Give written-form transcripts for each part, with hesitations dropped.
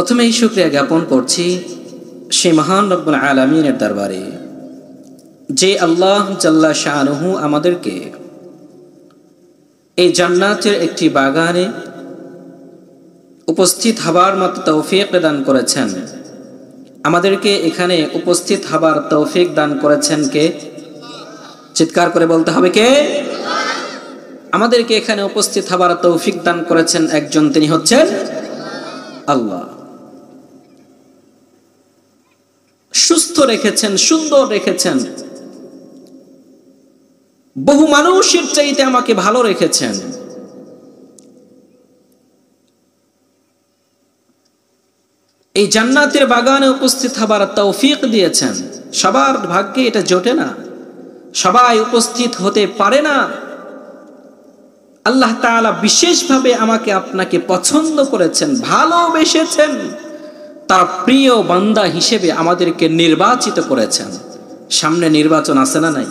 প্রথমেই শুকরিয়া জ্ঞাপন করছি সেই মহান রব্বুল আলামিনের দরবারে যে আল্লাহ জাল্লা শানুহু আমাদেরকে এই জান্নাতের একটি বাগানে উপস্থিত হবার মতো তৌফিক দান করেছেন। আমাদেরকে এখানে উপস্থিত হবার তৌফিক দান করেছেন কে? চিৎকার করে বলতে হবে কে? আমাদেরকে এখানে উপস্থিত হবার তৌফিক দান করেছেন একজন, তিনি হচ্ছেন আল্লাহ। সুস্থ রেখেছেন, সুন্দর রেখেছেন, বহু মানুষের চাইতে আমাকে ভালো রেখেছেন। এই জান্নাতের বাগানে উপস্থিত হবার তৌফিক দিয়েছেন। সবার ভাগ্যে এটা জোটে না, সবাই উপস্থিত হতে পারে না। আল্লাহ তাআলা বিশেষভাবে আমাকে আপনাকে পছন্দ করেছেন, ভালোবেসেছেন, তার প্রিয় বান্দা হিসেবে আমাদেরকে নির্বাচিত করেছেন। সামনে নির্বাচন আছে না নাই?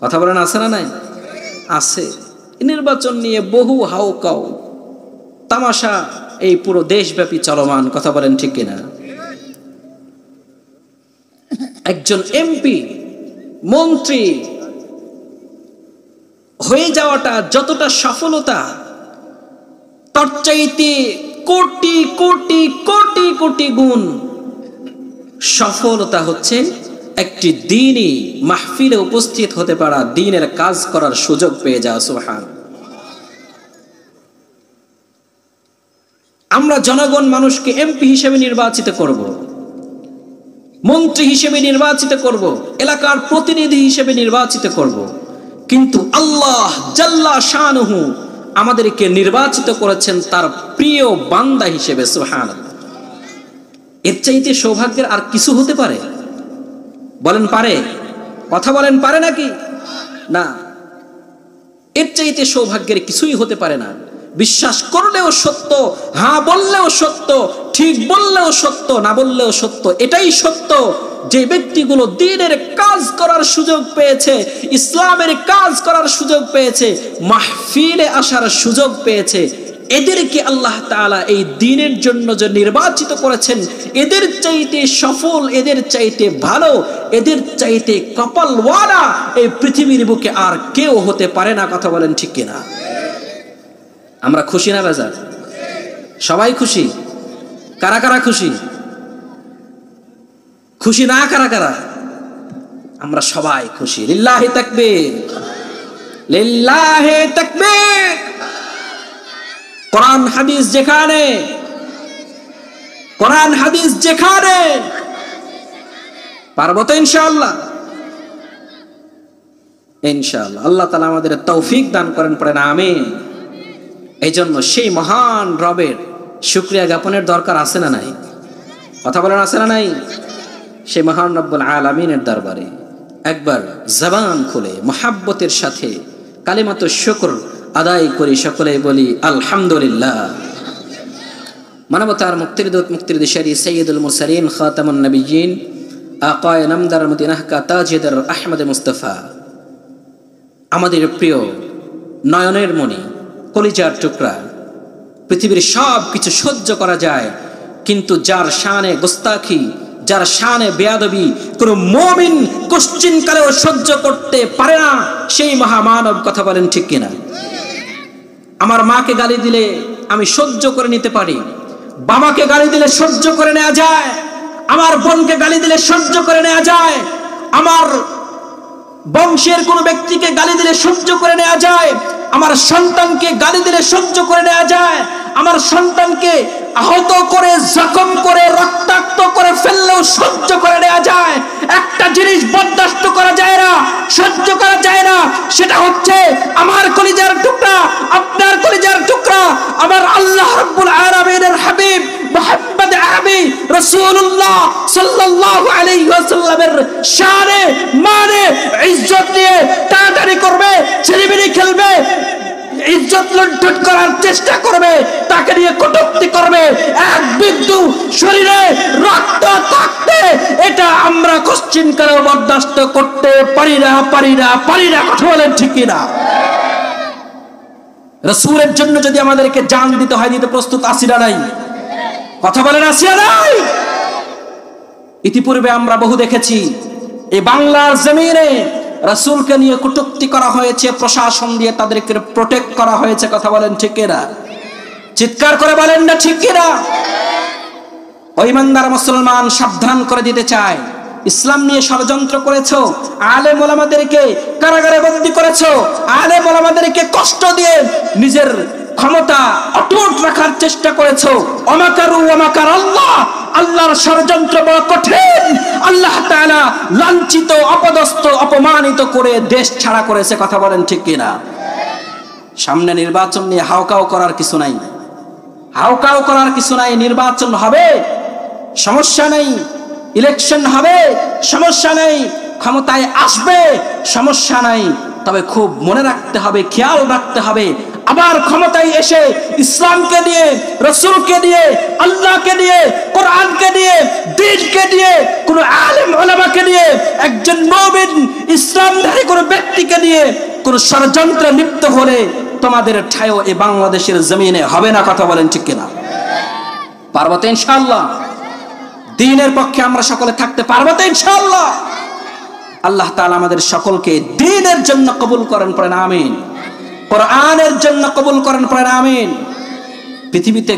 কথা বলেন, আছে না নাই? আছে। নির্বাচন নিয়ে বহু হাউকাউ তামাশা এই পুরো দেশব্যাপী চলমান। কথা বলেন ঠিক কিনা? একজন এমপি মন্ত্রী হয়ে যাওয়াটা যতটা সফলতা, তার চাইতে কোটি কোটি কোটি কোটি গুণ সফলতা হচ্ছে একটি দ্বীনি মাহফিলে উপস্থিত হতে পারা, দ্বীনের কাজ করার সুযোগ পেয়ে যাওয়া। সুবহান। আমরা জনগণ মানুষকে এমপি হিসেবে নির্বাচিত করব, মন্ত্রী হিসেবে নির্বাচিত করব, এলাকার প্রতিনিধি হিসেবে নির্বাচিত করব, কিন্তু আল্লাহ জাল্লা শানুহু আমাদেরকে নির্বাচিত করেছেন তার প্রিয় বান্দা হিসেবে। সুবহানাল্লাহ। এর চাইতে সৌভাগ্যের আর কিছু হতে পারে? বলেন পারে? কথা বলেন, পারে নাকি? না, এর চাইতে সৌভাগ্যের কিছুই হতে পারে না। বিশ্বাস করলেও সত্য, হ্যাঁ বললেও সত্য, ঠিক বললেও সত্য, না বললেও সত্য। এটাই সত্য যে ব্যক্তিগুলো দ্বীনের কাজ করার সুযোগ পেয়েছে, ইসলামের কাজ করার সুযোগ পেয়েছে, মাহফিলে আসার সুযোগ পেয়েছে, এদেরকে আল্লাহ তাআলা এই দ্বীনের জন্য যে নির্বাচিত করেছেন, এদের চাইতে সফল, এদের চাইতে ভালো, এদের চাইতে কপালওয়ালা এই পৃথিবীর বুকে আর কেউ হতে পারে না। কথা বলেন ঠিক কিনা? আমরা খুশি না বাজার? সবাই খুশি? কারা কারা খুশি? খুশি না কারা কারা? আমরা সবাই খুশি। লিল্লাহি তাকবীর, লিল্লাহি তাকবীর। কোরআন হাদিস যেখানে, কোরআন হাদিস যেখানে, পারবো তো ইনশাআল্লাহ? ইনশাআল্লাহ। আল্লাহ তাআলা আমাদের তৌফিক দান করেন, পড়েন আমিন। এই জন্য সেই মহান রবের শুকরিয়া জ্ঞাপনের দরকার আছে না নাই? কথা বলেন, আছে না নাই? সেই মহান রব্বুল আলামিনের দরবারে একবার জবান খুলে মুহাব্বতের সাথে কালিমাতু শুকর আদায় করি, সকলেই বলি আলহামদুলিল্লাহ। মানবতার মুক্তির দূত, মুক্তির দিশারি, সাইয়্যিদুল মুরসালিন, খাতামুন নবিয়্যিন, আকায়ে নামদার মদিনাহ কা তাজদার আহমদ মুস্তাফা, আমাদের প্রিয় নয়নের মণি, কলিজার টুকরা। পৃথিবীর সব কিছু সহ্য করা যায়, কিন্তু যার শানে গোস্তাখি, যার শানে বেয়াদবি কোনো মুমিন কোশ্চিন কালেও সহ্য করতে পারে না, সেই মহামানব। কথা বলেন ঠিক কিনা? আমার মাকে গালি দিলে আমি সহ্য করে নিতে পারি, বাবাকে গালি দিলে সহ্য করে নেওয়া যায়, আমার বোনকে গালি দিলে সহ্য করে নেওয়া যায়, আমার বংশের কোনো ব্যক্তিকে গালি দিলে সহ্য করে নেওয়া যায়, আমার সন্তানকে গালি দিলে সহ্য করে নেওয়া যায়, আমার সন্তানকে আহত করে, জখম করে, রক্তাক্ত করে ফেললেও সহ্য করে নেওয়া যায়। একটা জিনিস বরদাস্ত করা যায় না, সহ্য করা যায় না, সেটা হচ্ছে আমার কলিজার টুকরা, আপনার কলিজার টুকরা, আমার আল্লাহ রাব্বুল আলামিনের হাবিব মুহাম্মদ আরবি রাসূলুল্লাহ সাল্লাল্লাহু আলাইহি ওয়াসাল্লামের শানে মানে ইজ্জত নিয়ে টানাটানি করবে, ছেলেমেয়ে খেলবে, ইজ্জত লুণ্ঠন করার চেষ্টা করবে, তাকে নিয়ে কটূক্তি করবে, এক বিন্দু শরীরে রক্ত থাকতে এটা আমরা কোশ্চিন করে বরদাস্ত করতে পারি না, পারি না, পারি না। কথা বলেন ঠিক কিনা? রাসূলের জন্য যদি আমাদেরকে জান দিতে হয়, দিতে প্রস্তুত আছি না নাই? কথা বলেন আছে না নাই? ইতিপূর্বে আমরা বহু দেখেছি এই বাংলার জমিনে রাসূলকে নিয়ে কটূক্তি করা হয়েছে, প্রশাসন দিয়ে তাদেরকে প্রোটেক্ট করা হয়েছে। কথা বলেন ঠিক কিনা? চিৎকার করে বলেন না ঠিক কিনা? ওই ইমানদার মুসলমান সাবধান করে দিতে চায়, ইসলাম নিয়ে ষড়যন্ত্র করেছো, আলেম ওলামাদেরকে কারাগারে বন্দী করেছো, আলেম ওলামাদেরকে কষ্ট দিয়ে নিজের ক্ষমতা অটুট রাখার চেষ্টা করেছো। ওমাকারু ওমাকার আল্লাহ, আল্লাহর ষড়যন্ত্র বড় কঠিন। আল্লাহ তাআলা লাঞ্ছিত, অপদস্থ, অপমানিত করে দেশ ছাড়া করেছে। কথা বলেন ঠিক কিনা? সামনে নির্বাচন নিয়ে হাউকাউ করার কিছু নাই, হাউকাউ করার কিছু নাই। নির্বাচন হবে, সমস্যা নেই। ইলেকশন হবে, সমস্যা নেই। ক্ষমতায় আসবে, সমস্যা নাই। তবে খুব মনে রাখতে হবে, খেয়াল রাখতে হবে, আবার ক্ষমতায় এসে ইসলামকে দিয়ে, রাসূলকে দিয়ে, আল্লাহকে দিয়ে, কোরআনকে দিয়ে, দ্বীনকে দিয়ে, কোন আলেম ওলামাকে দিয়ে, একজন মুমিন ইসলামধারী কোন ব্যক্তিকে দিয়ে কোন ষড়যন্ত্রে লিপ্ত হলে তোমাদের ঠায়ও এই বাংলাদেশের জমিনে হবে না। কথা বলেন ঠিক কিনা? পারবো তো ইনশাআল্লাহ? দ্বীনের পক্ষে আমরা সকলে থাকতে পারবো তো ইনশাআল্লাহ? আল্লাহ তাআলা আমাদের সকলকে দ্বীনের জন্য কবুল করেন, পড়েন আমিন। কোরআনের জন্য কবুল করেন, পড়েন আমিন। পৃথিবীতে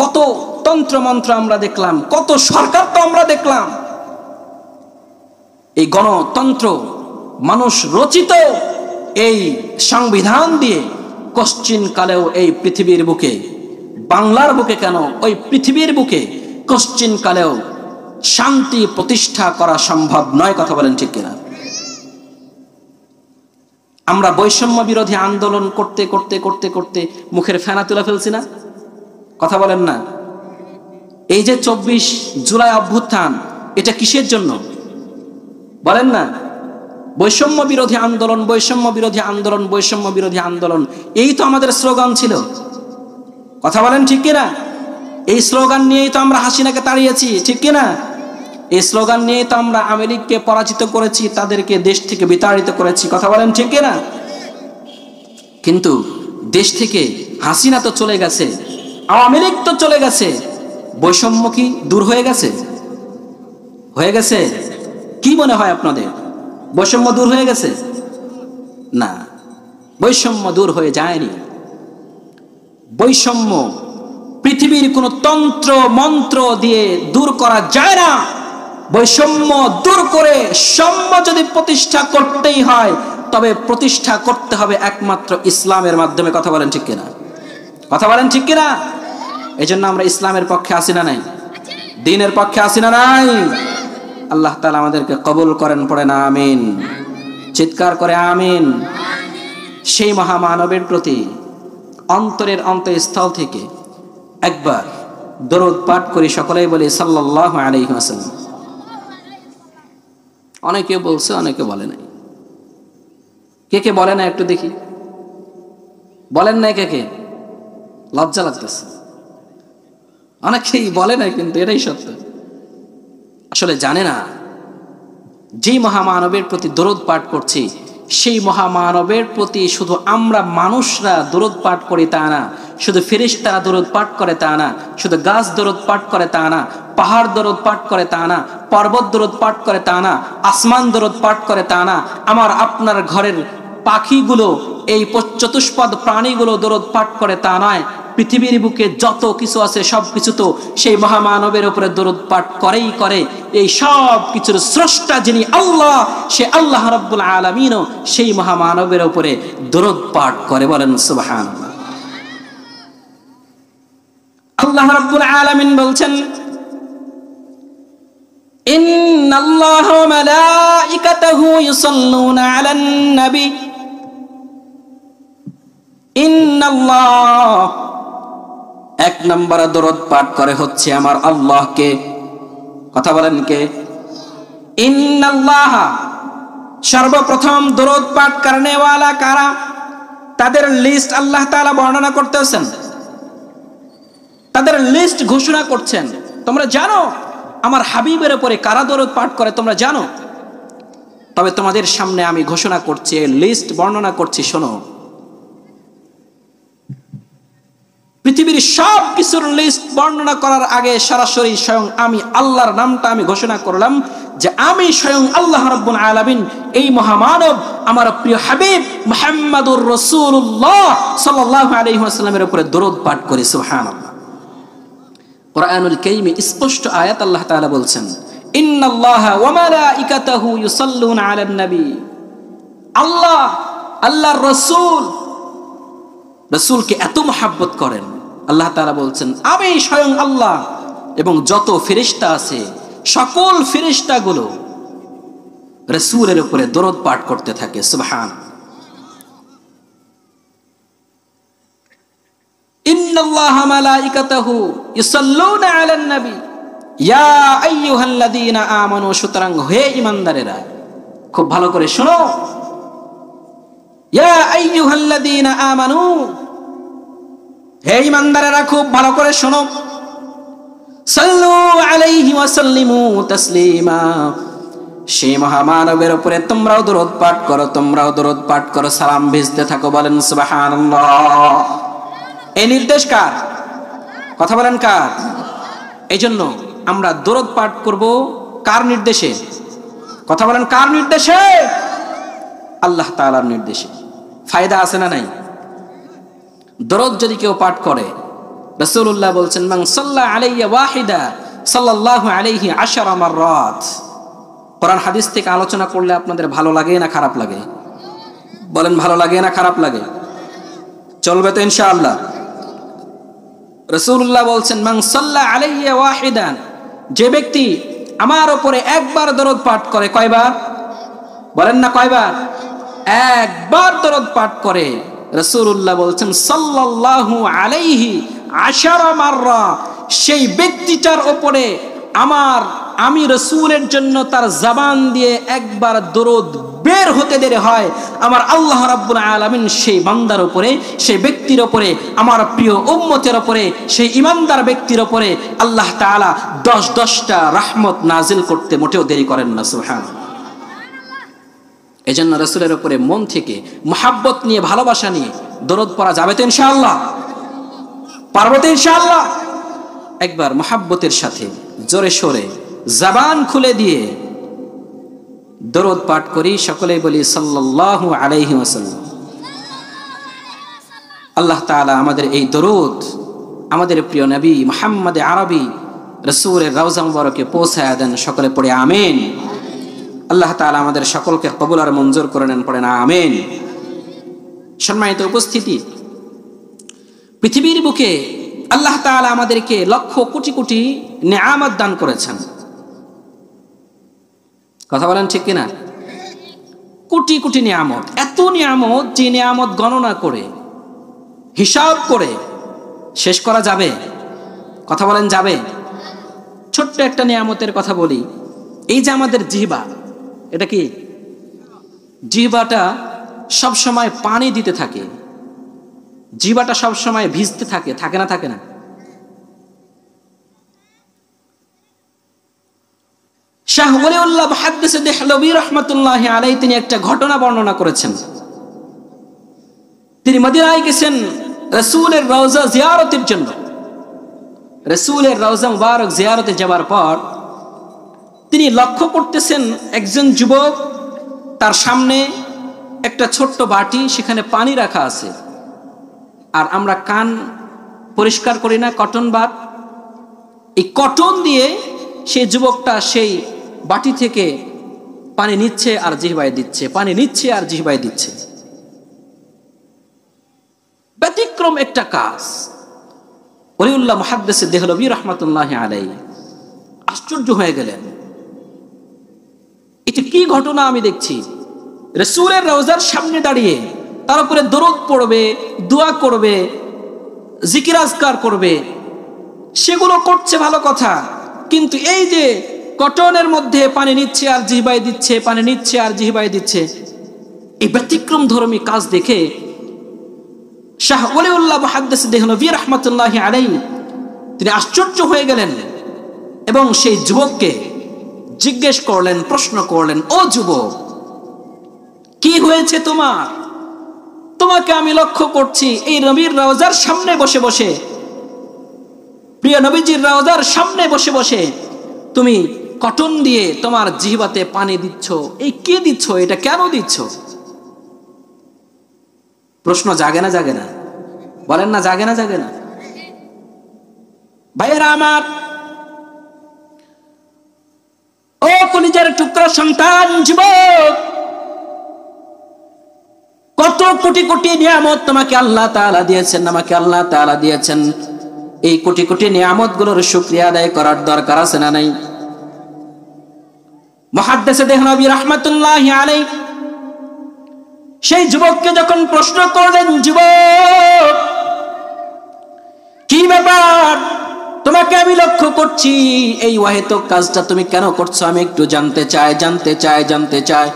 কত তন্ত্র মন্ত্র আমরা দেখলাম, কত সরকার তো আমরা দেখলাম। এই গণতন্ত্র মানুষ রচিত এই সংবিধান দিয়ে কোশ্চিন কালেও এই পৃথিবীর বুকে, বাংলার বুকে কেন, ওই পৃথিবীর বুকে কোশ্চিন কালেও শান্তি প্রতিষ্ঠা করা সম্ভব নয়। কথা বলেন ঠিক কিনা? আমরা বৈষম্য বিরোধী আন্দোলন করতে করতে করতে করতে মুখের ফেনা তুলে ফেলছি না? কথা বলেন না? এই যে 24 জুলাই অভ্যুত্থান, এটা কিসের জন্য বলেন না? বৈষম্য বিরোধী আন্দোলন, বৈষম্য বিরোধী আন্দোলন, বৈষম্য বিরোধী আন্দোলন, এই তো আমাদের স্লোগান ছিল। কথা বলেন ঠিক কিনা? এই স্লোগান নিয়েই তো আমরা হাসিনাকে তাড়িয়েছি, ঠিক কিনা? এই স্লোগান নিয়েই তো আমরা আওয়ামী লীগকে পরাজিত করেছি, তাদেরকে দেশ থেকে বিতাড়িত করেছি। কথা বলেন ঠিক কিনা? কিন্তু দেশ থেকে হাসিনা তো চলে গেছে, আওয়ামী লীগ তো চলে গেছে, বৈষম্য কি দূর হয়ে গেছে? হয়ে গেছে? কি মনে হয় আপনাদের? বৈষম্য দূর হয়ে গেছে? না, বৈষম্য দূর হয়ে যায়নি। বৈষম্য পৃথিবীর কোন তন্ত্র মন্ত্র দিয়ে দূর করা যায় না। বৈষম্য দূর করে সাম্য যদি প্রতিষ্ঠা করতেই হয়, তবে প্রতিষ্ঠা করতে হবে একমাত্র ইসলামের মাধ্যমে। কথা বলেন ঠিক কিনা? কথা বলেন ঠিক কিনা? এই জন্য আমরা ইসলামের পক্ষে আসি না নাই? দ্বীনের পক্ষে আসি না নাই? আল্লাহ তাআলা আমাদেরকে কবুল করেন, পড়েন আমিন। চিৎকার করে আমিন। সেই মহামানবের প্রতি অন্তরের অন্তঃস্থল থেকে একবার দরুদ পাঠ করি, সকলেই বলি সাল্লাল্লাহু আলাইহি ওয়াসাল্লাম। অনেকে বলছে, অনেকে বলে নাই। কে কে বলে না একটু দেখি? বলেন নাই কে কে? লজ্জা লাগতেছে। অনেকেই বলে না, কিন্তু এটাই সত্য। আসলে জানে না, যে মহামানবের প্রতি দরুদ পাঠ করছি, সেই মহামানবের প্রতি শুধু আমরা মানুষরা দরুদ পাঠ করি তা না, শুধু ফেরেশতারা দরুদ পাঠ করে তা না, শুধু গাছ দরুদ পাঠ করে তা না, পাহাড় দরুদ পাঠ করে তা না, পর্বত দরুদ পাঠ করে তা না, আসমান দরুদ পাঠ করে তা না, আমার আপনার ঘরের পাখিগুলো, এই চতুষ্পদ প্রাণীগুলো দরুদ পাঠ করে তা নয়। পৃথিবীর বুকে যত কিছু আছে সব কিছু তো সেই মহামানবের উপরে দরুদ পাঠ করেই করে। এই সব কিছুর স্রষ্টা যিনি আল্লাহ, সে আল্লাহ রাব্বুল আলামিনও সেই মহামানবের উপরে দরুদ পাঠ করে। বলেন সুবহানাল্লাহ। আল্লাহ রাব্বুল আলামিন বলছেন, ইন্নাল্লাহা ওয়া মালাইকাতাহু ইউসাল্লুনা আলান নবী। ইন্নাল্লাহ, এক নম্বরে দরুদ পাঠ করে হচ্ছে আমার আল্লাহকে। কথা বলেন কে? ইন্নাল্লাহ, সর্বপ্রথম দরুদ পাঠ করনে ওয়ালা কারা, তাদের লিস্ট আল্লাহ তাআলা বর্ণনা করতেছেন, তাদের লিস্ট ঘোষণা করছেন। তোমরা জানো আমার হাবিবের উপরে কারা দরুদ পাঠ করে, তোমরা জানো। তবে তোমাদের সামনে আমি ঘোষণা করছি, লিস্ট বর্ণনা করছি, শোনো। পৃথিবীর সব কিছুর লিস্ট বর্ণনা করার আগে সরাসরি স্বয়ং আমি আল্লাহর নামটা আমি ঘোষণা করলাম যে আমি স্বয়ং আল্লাহ রাব্বুল আলামিন এই মহামানব আমার প্রিয় হাবিব মুহাম্মাদুর রাসূলুল্লাহ সাল্লাল্লাহু আলাইহি ওয়াসাল্লামের উপরে দরুদ পাঠ করি। সুবহানাল্লাহ। কোরআনুল কারীমে স্পষ্ট আয়াত আল্লাহ তাআলা বলছেন, ইন্নাল্লাহা ওয়া মালাইকাতাহু ইউসাল্লুনা আলান নবী। আল্লাহ, আল্লাহর রাসূল, রাসূলকে এত মহব্বত করেন। আল্লাহ তাআলা বলছেন আমি স্বয়ং আল্লাহ এবং যত ফেরেশতা আছে সকল ফেরেশতাগুলো রাসূলের উপরে দরুদ পাঠ করতে থাকে। সুবহান। ইন্নাল্লাহা মালাইকাতাহু ইউসাল্লুনা আলান নবী ইয়া আইয়ুহাল্লাযীনা আমানু। সুতরাং হে ঈমানদারেরা খুব ভালো করে শোনো, ইয়া আইয়ুহাল্লাযীনা আমানু, হে ঈমানদারেরা খুব ভালো করে শোনো, সাল্লু আলাইহি ওয়া সাল্লিমু তাসলিমা। সেই মহামানবের উপরে তোমরাও দরুদ পাঠ করো, তোমরাও দরুদ পাঠ করো, সালাম ভেজতে থাকো। বলেন সুবহানাল্লাহ। এই নির্দেশ কার? কথা বলেন কার? এই জন্য আমরা দরুদ পাঠ করব কার নির্দেশে? কথা বলেন কার নির্দেশে? আল্লাহ তাআলার নির্দেশে। ফায়দা আছে না নাই? দরুদ যদি কেউ পাঠ করে, রাসূলুল্লাহ বলছেন মান সাল্লা আলাইয়া ওয়াহিদা সাল্লাল্লাহু আলাইহি আশারা মাররাত। কোরআন হাদিস থেকে আলোচনা করলে আপনাদের ভালো লাগে না খারাপ লাগে? বলেন ভালো লাগে না খারাপ লাগে? চলবে তো ইনশাআল্লাহ। রাসূলুল্লাহ বলছেন মান সাল্লা আলাইয়া ওয়াহিদান, যে ব্যক্তি আমার উপরে একবার দরুদ পাঠ করে, কয়বার? বলেন না কয়বার? একবার দরুদ পাঠ করে, রাসূলুল্লাহ বলছেন সাল্লাল্লাহু আলাইহি আশারা মাররা, সেই ব্যক্তিটার উপরে আমি রাসূলের জন্য তার জবান দিয়ে একবার দরুদ বের হতে দেরি হয়, আমার আল্লাহ রাব্বুল আলামিন সেই বান্দার উপরে, সেই ব্যক্তির উপরে, আমার প্রিয় উম্মতের উপরে, সেই ঈমানদার ব্যক্তির উপরে আল্লাহ তাআলা 10টা রহমত নাজিল করতে মোটেও দেরি করেন না। সুবহানাল্লাহ। এজন্য রাসূলের উপরে মন থেকে মহব্বত নিয়ে, ভালোবাসা নিয়ে দরুদ পড়া যাবে তো ইনশাআল্লাহ? পারবো তো ইনশাআল্লাহ? একবার মহব্বতের সাথে জোরে সোরে জবান খুলে দিয়ে দরুদ পাঠ করি, সকলেই বলি সাল্লাল্লাহু আলাইহি ওয়াসাল্লাম। আল্লাহ তাআলা আমাদের এই দরুদ আমাদের প্রিয় নবী মুহাম্মদ আরবি রাসূলের রওজা মুবারকে পৌঁছায়া দেন। সকলে পড়ে আমিন। আল্লাহ তাআলা আমাদের সকলকে কবুল আর মঞ্জুর করে নেন, পড়েন আমিন। সম্মানিত উপস্থিতি, পৃথিবীর বুকে আল্লাহ তাআলা আমাদেরকে লক্ষ কোটি কোটি নেয়ামত দান করেছেন। কথা বলেন ঠিক কিনা? কোটি কোটি নিয়ামত, এত নিয়ামত যে নিয়ামত গণনা করে, হিসাব করে শেষ করা যাবে? কথা বলেন যাবে? ছোট্ট একটা নিয়ামতের কথা বলি। এই যে আমাদের জিহ্বা, এটা কি? জিহ্বাটা সব সময় পানি দিতে থাকে, জিহ্বাটা সব সময় ভিজতে থাকে, থাকে না? থাকে না? শাহ ওলিউল্লাহ মুহাদ্দিস দেহলভী রাহমাতুল্লাহি আলাইহি তিনি একটা ঘটনা বর্ণনা করেছেন। তিনি মদিনায় গেছেন রাসূলের রওজা জিয়ারতের জন্য। রাসূলের রওজা মুবারক জিয়ারতে যাওয়ার পর তিনি লক্ষ্য করতেছেন একজন যুবক, তার সামনে একটা ছোট্ট বাটি, সেখানে পানি রাখা আছে। আর আমরা কান পরিষ্কার করি না, কটন বাট, এই কটন দিয়ে সেই যুবকটা সেই বাটি থেকে পানি নিচ্ছে আর জিহ্বায় দিচ্ছে, পানি নিচ্ছে আর জিহ্বায় দিচ্ছে। ব্যতিক্রম একটা কাজ। ওলিউল্লাহ মুহাদ্দিস দেহলভী রাহমাতুল্লাহি আলাইহি আশ্চর্য হয়ে গেলেন, এটা কি ঘটনা আমি দেখছি? রাসূলের রওজার সামনে দাঁড়িয়ে তার উপরে দরুদ পড়বে, দোয়া করবে, জিকির আজকার করবে, সেগুলো করছে ভালো কথা, কিন্তু এই যে কটনের মধ্যে পানি নিচ্ছে আর জিহ্বায় দিচ্ছে, পানি নিচ্ছে আর জিহ্বায় দিচ্ছে, এই ব্যতিক্রম ধর্মী কাজ দেখে শাহ ওলিউল্লাহ মুহাদ্দিস দেহলভী রাহমাতুল্লাহি আলাইহি তিনি আশ্চর্য হয়ে গেলেন এবং সেই যুবককে জিজ্ঞেস করলেন, প্রশ্ন করলেন, ও যুবক, কি হয়েছে তোমার? তোমাকে আমি লক্ষ্য করছি এই নবীর রওজার সামনে বসে বসে প্রিয় নবীজির রওজার সামনে বসে বসে তুমি কটন দিয়ে তোমার জিহ্বাতে পানি দিচ্ছ, এই কি দিচ্ছ? এটা কেন দিচ্ছ? প্রশ্ন জাগে না জাগে না? বলেন না, জাগে না জাগে না? ভাইয়েরা আমার, ও কলিজার টুকরা সন্তান, যুবক, কত কোটি কোটি নিয়ামত তোমাকে আল্লাহ তাআলা দিয়েছেন, আমাকে আল্লাহ তাআলা দিয়েছেন। এই কোটি কোটি নিয়ামত গুলোর শুকরিয়া আদায় করার দরকার আছে না নাই? মুহাদ্দিস দেহলভী রাহমাতুল্লাহি আলাইহি সেই যুবককে যখন প্রশ্ন করলেন, যুবক, কি ব্যাপার? তোমাকে আমি লক্ষ্য করছি, এই ওয়াহিদক কাজটা তুমি কেন করছো? আমি একটু জানতে চাই।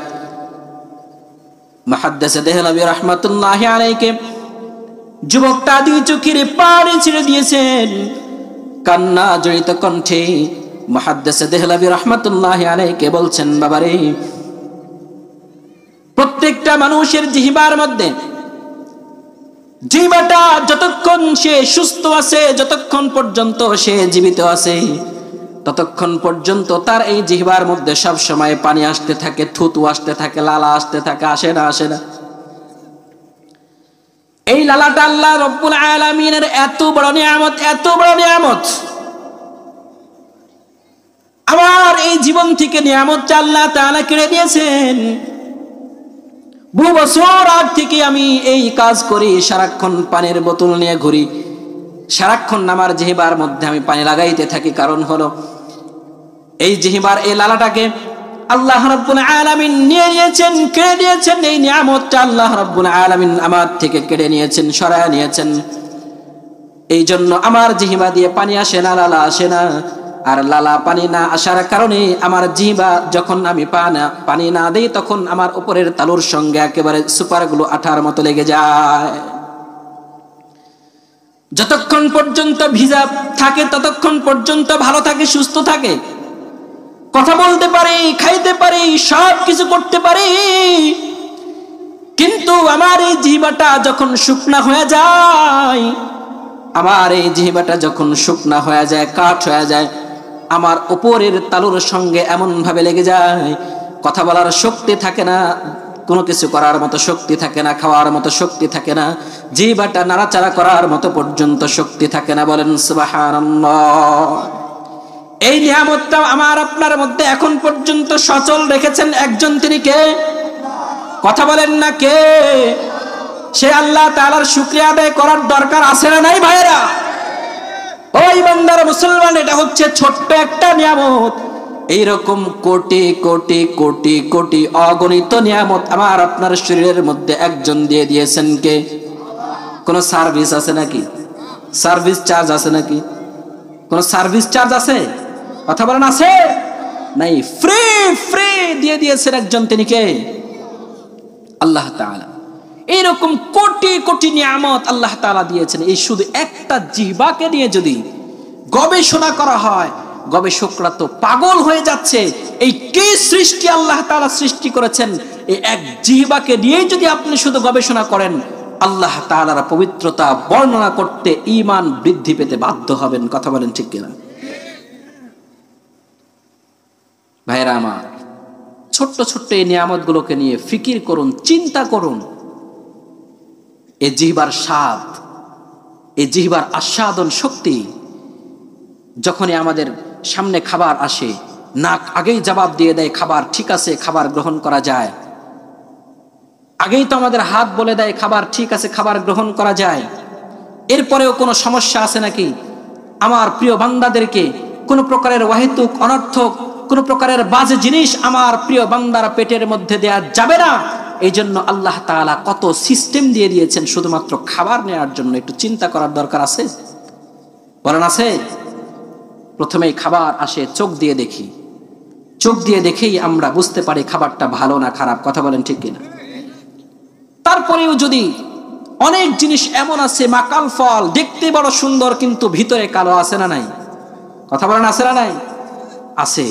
মুহাদ্দিস দেহলভী রাহমাতুল্লাহি আলাইহি যুবকটা দুই চোখের পানি ছেড়ে দিয়েছেন, কান্না জড়িত কণ্ঠে মুহাদ্দিস দেহলভী রাহমাতুল্লাহি আলাইহি বলছেন, বাবারে, প্রত্যেকটা মানুষের জিহ্বার মধ্যে, জিহ্বাটা যতক্ষণ সে সুস্থ আছে, যতক্ষণ পর্যন্ত সে জীবিত আছে, ততক্ষণ পর্যন্ত তার এই জিহ্বার মধ্যে সব সময় পানি আসতে থাকে, থুতু আসতে থাকে, লালা আসতে থাকে, আসে না। এই লালাটা আল্লাহ রব্বুল আলামিনের এত বড় নিয়ামত। আমার এই জীবন থেকে নিয়ামতটা আল্লাহ তাআলা কেড়ে দিয়েছেন। বহু বছর আগ থেকে আমি এই কাজ করি, সারাক্ষণ পানির বোতল নিয়ে ঘুরি, সারাক্ষণ আমার জিহ্বার মধ্যে আমি পানি লাগাইতে থাকি। কারণ হলো এই জিহ্বার এই লালাটাকে আল্লাহ রাব্বুল আলামিন নিয়ে নিয়েছেন, কেড়ে নিয়েছেন। এই নিয়ামতটা আল্লাহ রাব্বুল আলামিন আমার থেকে কেড়ে নিয়েছেন, সরায় নিয়েছেন। এই জন্য আমার জিহ্বা দিয়ে পানি আসে না, লালা আসে না। আর লালা পানি না আসার কারণে আমার জিহ্বা যখন আমি পানি না দেই, তখন আমার উপরের তালুর সঙ্গে একেবারে সুপারগুলো আঠার মতো লেগে যায়। যতক্ষণ পর্যন্ত ভিজা থাকে ততক্ষণ পর্যন্ত ভালো থাকে, সুস্থ থাকে, কথা বলতে পারি, খাইতে পারি, সব কিছু করতে পারি। কিন্তু আমার এই জিহ্বাটা যখন শুকনা হয়ে যায়, কাঠ হয়ে যায়, আমার উপরের তালুর সঙ্গে এমন ভাবে লেগে যায়, কথা বলার শক্তি থাকে না, কোনো কিছু করার মতো শক্তি থাকে না, খাওয়ার মতো শক্তি থাকে না, জিহ্বাটা নাড়াচাড়া করার মতো পর্যন্ত শক্তি থাকে না। বলেন সুবহানাল্লাহ। এই নিয়ামতটা আমার আপনার মধ্যে এখন পর্যন্ত সচল রেখেছেন একজন, তিনি কে? কথা বলেন না, কে? সে আল্লাহ তাআলার শুকরিয়া আদায় করার দরকার আছে না নাই ভাইরা? ওই বান্দার মুসলমান, এটা হচ্ছে ছোট্ট একটা নিয়ামত। এইরকম কোটি কোটি কোটি কোটি অগণিত নিয়ামত আমার আপনার শরীরের মধ্যে একজন দিয়ে দিয়েছেন। কে? কোন সার্ভিস আছে নাকি? সার্ভিস চার্জ আছে নাকি? কোন সার্ভিস চার্জ আছে? কথা বলেন, আছে? নাই, ফ্রি দিয়ে দিয়েছেন একজন, তিনি কে? আল্লাহ তাআলা। এইরকম কোটি কোটি নিয়ামত আল্লাহ তাআলা দিয়েছেন। এই শুধু একটা জিহ্বাকে নিয়ে যদি গবেষণা করা হয়, গবেষকরা তো পাগল হয়ে যাচ্ছে। এই কি সৃষ্টি আল্লাহ তাআলা সৃষ্টি করেছেন, এই এক জিহ্বাকে নিয়ে যদি আপনি শুধু গবেষণা করেন, আল্লাহ তাআলার পবিত্রতা বর্ণনা করতে ঈমান বৃদ্ধি পেতে বাধ্য হবেন। কথা বলেন ঠিক কিনা? ভাইরা আমার, ছোট্ট ছোট্ট এই নিয়ামতগুলোকে নিয়ে ফিকির করুন, চিন্তা করুন। এই জিহ্বার স্বাদ, এই জিহ্বার আস্বাদন শক্তি, যখনই আমাদের সামনে খাবার আসে, নাক আগেই জবাব দিয়ে দেয় খাবার ঠিক আছে, খাবার গ্রহণ করা যায়। আগেই তো আমাদের হাত বলে দেয় খাবার ঠিক আছে, খাবার গ্রহণ করা যায়। এরপরেও কোনো সমস্যা আছে নাকি? আমার প্রিয় বান্দাদেরকে কোনো প্রকারের ওয়াহিতুক, অনর্থক, কোনো প্রকারের বাজে জিনিস আমার প্রিয় বান্দার পেটের মধ্যে দেয়া যাবে না। এই জন্য আল্লাহ তাআলা কত সিস্টেম দিয়ে দিয়েছেন শুধুমাত্র খাবার নেওয়ার জন্য। একটু চিন্তা করার দরকার আছে? বলেন, আছে? প্রথমেই খাবার আসে, চোখ দিয়ে দেখি, চোখ দিয়ে দেখেই আমরা বুঝতে পারি খাবারটা ভালো না খারাপ। কথা বলেন ঠিক কিনা? তারপরেও যদি অনেক জিনিস এমন আছে, মাকাল ফল দেখতে বড় সুন্দর কিন্তু ভিতরে কালো, আছে না নাই? কথা বলেন, আছে না নাই? আছে।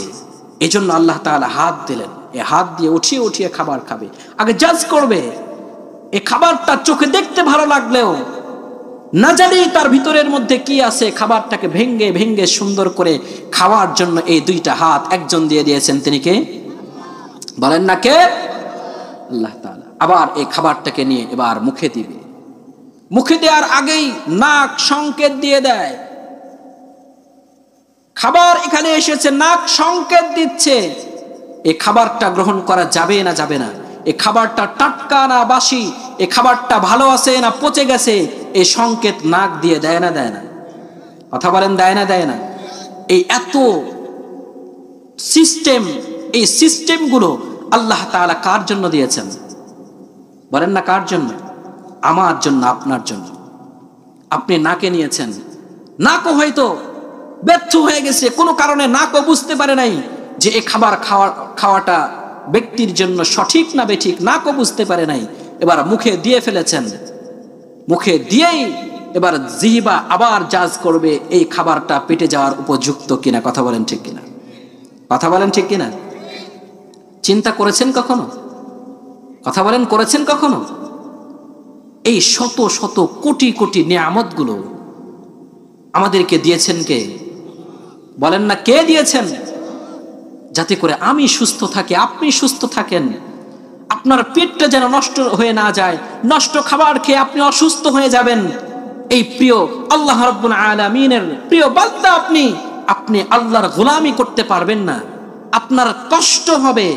এই জন্য আল্লাহ তাআলা হাত দিলেন, এই হাত দিয়ে উঠিয়ে উঠিয়ে খাবার খাবে। আগে জাজ করবে এই খাবারটা চোখে দেখতে ভালো লাগলেও না জানি তার ভিতরের মধ্যে কি আছে, খাবারটাকে ভেঙ্গে ভেঙ্গে সুন্দর করে খাওয়ার জন্য এই দুইটা হাত একজন দিয়ে দিয়েছেন, তিনি কে? বলেন না কে? আল্লাহ তাআলা। আবার এই খাবারটাকে নিয়ে এবার মুখে দিবে, মুখে দেওয়ার আগেই নাক সংকেত দিয়ে দেয়। খাবার এখানে এসেছে, নাক সংকেত দিচ্ছে এই খাবারটা গ্রহণ করা যাবে না যাবে না, এই খাবারটা টাটকা না বাসি, এই খাবারটা ভালো আছে না পচে গেছে, এই সংকেত নাক দিয়ে দেয় না দেয় না? কথা বলেন, দেয় না দেয় না? এই এত সিস্টেম, এই সিস্টেমগুলো আল্লাহ তাআলা কার জন্য দিয়েছেন? বলেন না কার জন্য? আমার জন্য, আপনার জন্য। আপনি নাকে নিয়েছেন, নাকও হয়তো ব্যর্থ হয়ে গেছে, কোনো কারণে নাকও বুঝতে পারে নাই যে এই খাবার খাওয়াটা ব্যক্তির জন্য সঠিক না বেঠিক, নাকও বুঝতে পারে নাই। এবার মুখে দিয়ে ফেলেছেন, মুখে দিয়েই এবার জিহ্বা আবার জাজ করবে এই খাবারটা পেটে যাওয়ার উপযুক্ত কিনা। কথা বলেন ঠিক কিনা? কথা বলেন ঠিক কিনা? চিন্তা করেছেন কখনো? কথা বলেন, করেছেন কখনো? এই শত শত কোটি কোটি নিয়ামতগুলো আমাদেরকে দিয়েছেন কে? বলেন না কে দিয়েছেন? যাতে করে আমি সুস্থ থাকি, আপনি সুস্থ থাকেন, আপনার পেটটা যেন নষ্ট হয়ে না যায়। নষ্ট খাবার খেয়ে আপনি অসুস্থ হয়ে যাবেন। এই প্রিয় আল্লাহ রাব্বুল আলামিনের প্রিয় বান্দা, আপনি আল্লাহর গোলামি করতে পারবেন না, আপনার কষ্ট হবে,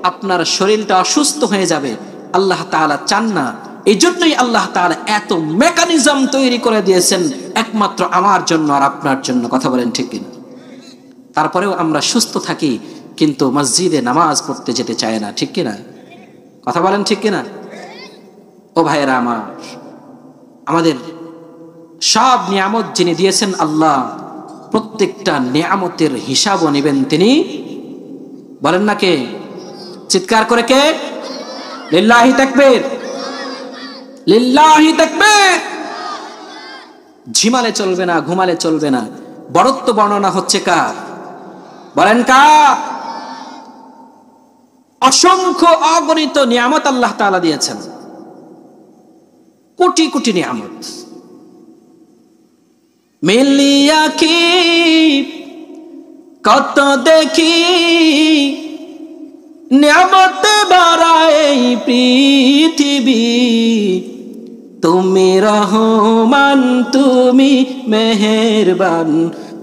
আপনার শরীরটা অসুস্থ হয়ে যাবে। আল্লাহ তাআলা চান না। এই জন্যই আল্লাহ তাআলা এত মেকানিজম তৈরি করে দিয়েছেন একমাত্র আমার জন্য আর আপনার জন্য। কথা বলেন ঠিক কিনা? তারপরেও আমরা সুস্থ থাকি, কিন্তু মসজিদে নামাজ পড়তে যেতে চায় না, ঠিক কিনা? কথা বলেন ঠিক কিনা? ও ভাইয়েরা আমার, আমাদের সব নিয়ামত যিনি দিয়েছেন আল্লাহ, প্রত্যেকটা নিয়ামতের হিসাবও নেবেন তিনি। বলেন না কে? চিৎকার করে কে? লিল্লাহি তাকবীর, লিল্লাহি তাকবীর। ঝিমালে চলবে না, ঘুমালে চলবে না। বড়ত্ব বর্ণনা হচ্ছে কার? বলেন কার? অসংখ্য অগণিত নিয়ামত আল্লাহ তাআলা দিয়েছেন, কোটি কোটি নিয়ামত। মিলিয়া কি কত দেখি, নিয়ামত ভরা এই পৃথিবী, তুমি রহমান, তুমি মেহেরবান,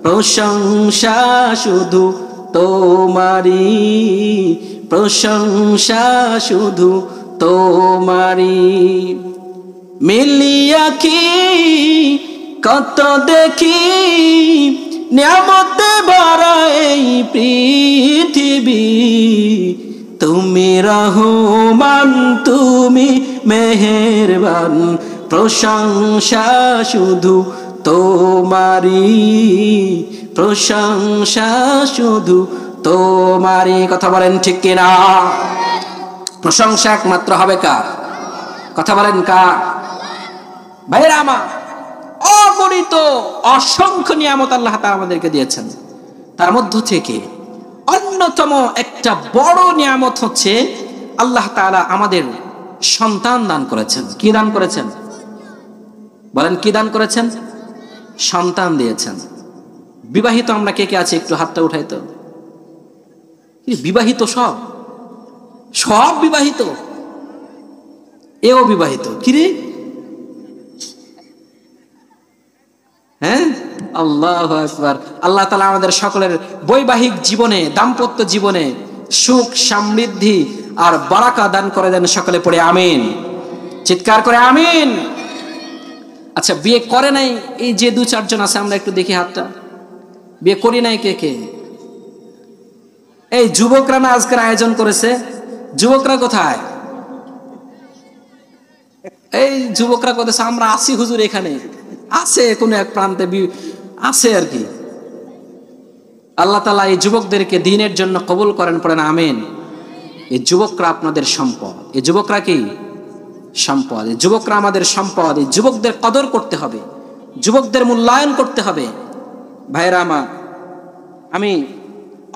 প্রশংসা শুধু তোমারি, প্রশংসা শুধু তোমারি। মিলিয়া কি কত দেখি, নিয়ামত ভরা এই পৃথিবী, তুমি রহমান, তুমি মেহেরবান, প্রশংসা শুধু তোমারি, প্রশংসা শুধু তোমারি। কথা বলেন ঠিক কিনা? প্রশংসা একমাত্র হবে কার? কথা বলেন কার? ভাইরা আমার, অগণিত অসংখ্য নিয়ামত আল্লাহ তাআলা আমাদেরকে দিয়েছেন। তার মধ্য থেকে অন্যতম একটা বড় নিয়ামত হচ্ছে আল্লাহ তাআলা আমাদের সন্তান দান করেছেন। কি দান করেছেন? বলেন কি দান করেছেন? সন্তান দিয়েছেন। বিবাহিত আমরা কে কে আছি? একটু হাতটা উঠাই তো। বিবাহিত সব, সব বিবাহিত, এও বিবাহিত। কিরে? হ্যাঁ, আল্লাহু আকবার। আল্লাহ তাআলা আমাদের সকলের বৈবাহিক জীবনে, দাম্পত্য জীবনে সুখ, সমৃদ্ধি আর বারাকা দান করে দেন। সকলে পড়ে আমিন, চিৎকার করে আমিন। আচ্ছা, বিয়ে করে নাই এই যে 2-4 জন আছে, আমরা একটু দেখি হাতটা। বিয়ে করি নাই কে কে? এই যুবকরা না আজকের আয়োজন করেছে? যুবকরা কোথায়? এই যুবকরা কোথায়? আমরা আসি হুজুর, এখানে আছে কোনো এক প্রান্তে আছে আর কি। আল্লাহ তাআলা এই যুবকদেরকে দ্বীনের জন্য কবুল করেন, পড়েন আমিন। এই যুবকরা আপনাদের সম্পদ। এই যুবকরা কি সম্পদ? এই যুবকরা আমাদের সম্পদ। এই যুবকদের কদর করতে হবে, যুবকদের মূল্যায়ন করতে হবে। ভাইরা আমার, আমি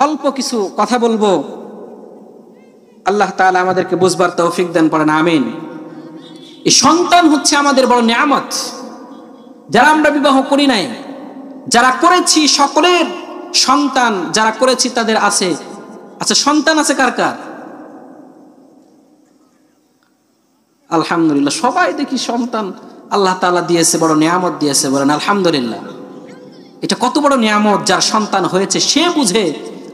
অল্প কিছু কথা বলবো, আল্লাহ তাআলা আমাদেরকে বুঝবার তৌফিক দেন, পড়েন আমিন। এই সন্তান হচ্ছে আমাদের বড় নিয়ামত। যারা আমরা বিবাহ করি নাই, যারা করেছি সকলের সন্তান যারা করেছি তাদের আছে। আচ্ছা, সন্তান আছে কার কার? আলহামদুলিল্লাহ, সবাই দেখি সন্তান আল্লাহ তাআলা দিয়েছে, বড় নিয়ামত দিয়েছে, বলেন আলহামদুলিল্লাহ। এটা কত বড় নিয়ামত, যার সন্তান হয়েছে সে বুঝে।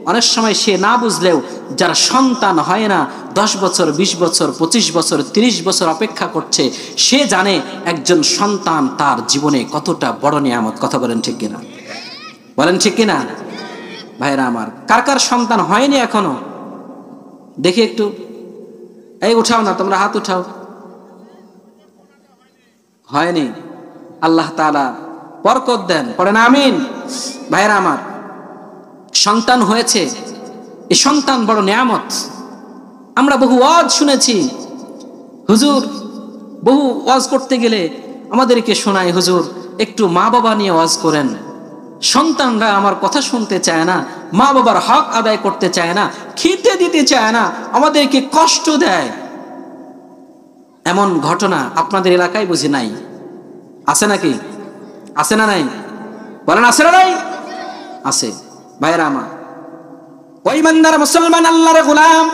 অনেক সময় সে না বুঝলেও যার সন্তান হয় না, 10 বছর 20 বছর 25 বছর 30 বছর অপেক্ষা করছে, সে জানে একজন সন্তান তার জীবনে কতটা বড় নিয়ামত। কথা বলেন ঠিক কিনা? বলেন ঠিক কিনা? ভাইরা আমার, কার কার সন্তান হয়নি এখনো? দেখি একটু, এই উঠাও না, তোমরা হাত উঠাও। হয়নি? আল্লাহ তাআলা বরকত দেন, পড়েন আমিন। ভাইরা আমার, সন্তান হয়েছে, এই সন্তান বড় নিয়ামত। আমরা বহু ওয়াজ শুনেছি, হুজুর বহু ওয়াজ করতে গেলে আমাদেরকে শোনায়, হুজুর একটু মা বাবা নিয়ে ওয়াজ করেন। সন্তানরা আমার কথা শুনতে চায় না, মা বাবার হক আদায় করতে চায় না, খেতে দিতে চায় না, আমাদেরকে কষ্ট দেয়। এমন ঘটনা আপনাদের এলাকায় বুঝি নাই? আছে নাকি? আছে না নাই? বলেন আছে না নাই? আছে। ভাইরা আমার, ওই ইমানদার মুসলমান আল্লাহর গোলাম,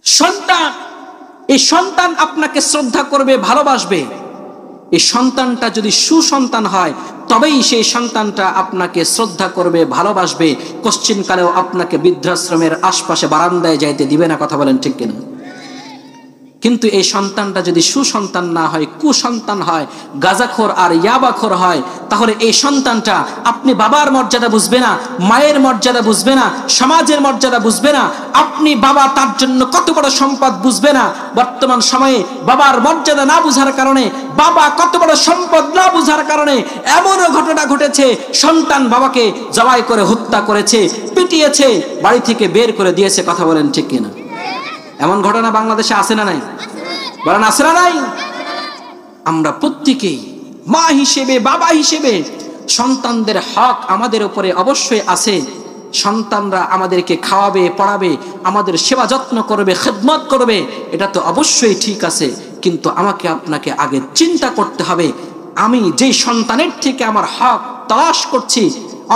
সন্তান, এই সন্তান আপনাকে শ্রদ্ধা করবে, ভালোবাসবে। এই সন্তানটা যদি সুসন্তান হয় তবেই সেই সন্তানটা আপনাকে শ্রদ্ধা করবে, ভালোবাসবে। কোশ্চিনকালেও আপনাকে বৃদ্ধাশ্রমের আশপাশে বারান্দায় যাইতে দিবে না। কথা বলেন ঠিক কিনা? কিন্তু এই সন্তানটা যদি সুসন্তান না হয়, কুসন্তান হয়, গাঁজাখোর আর ইয়াবাখোর হয়, তাহলে এই সন্তানটা আপনি বাবার মর্যাদা বুঝবে না, মায়ের মর্যাদা বুঝবে না, সমাজের মর্যাদা বুঝবে না। আপনি বাবা, তার জন্য কত বড় সম্পদ বুঝবে না। বর্তমান সময়ে বাবার মর্যাদা না বুঝার কারণে, বাবা কত বড় সম্পদ না বুঝার কারণে এমনও ঘটনা ঘটেছে, সন্তান বাবাকে জবাই করে হত্যা করেছে, পিটিয়েছে, বাড়ি থেকে বের করে দিয়েছে। কথা বলেন ঠিক কিনা? এমন ঘটনা বাংলাদেশে আছে না নাই? বলেন আছে না নাই? আমরা প্রত্যেকেই মা হিসেবে, বাবা হিসেবে সন্তানদের হক আমাদের উপরে অবশ্যই আছে। সন্তানরা আমাদেরকে খাওয়াবে, পড়াবে, আমাদের সেবা যত্ন করবে, খেদমত করবে, এটা তো অবশ্যই ঠিক আছে। কিন্তু আমাকে আপনাকে আগে চিন্তা করতে হবে, আমি যেই সন্তানের থেকে আমার হক তালাশ করছি,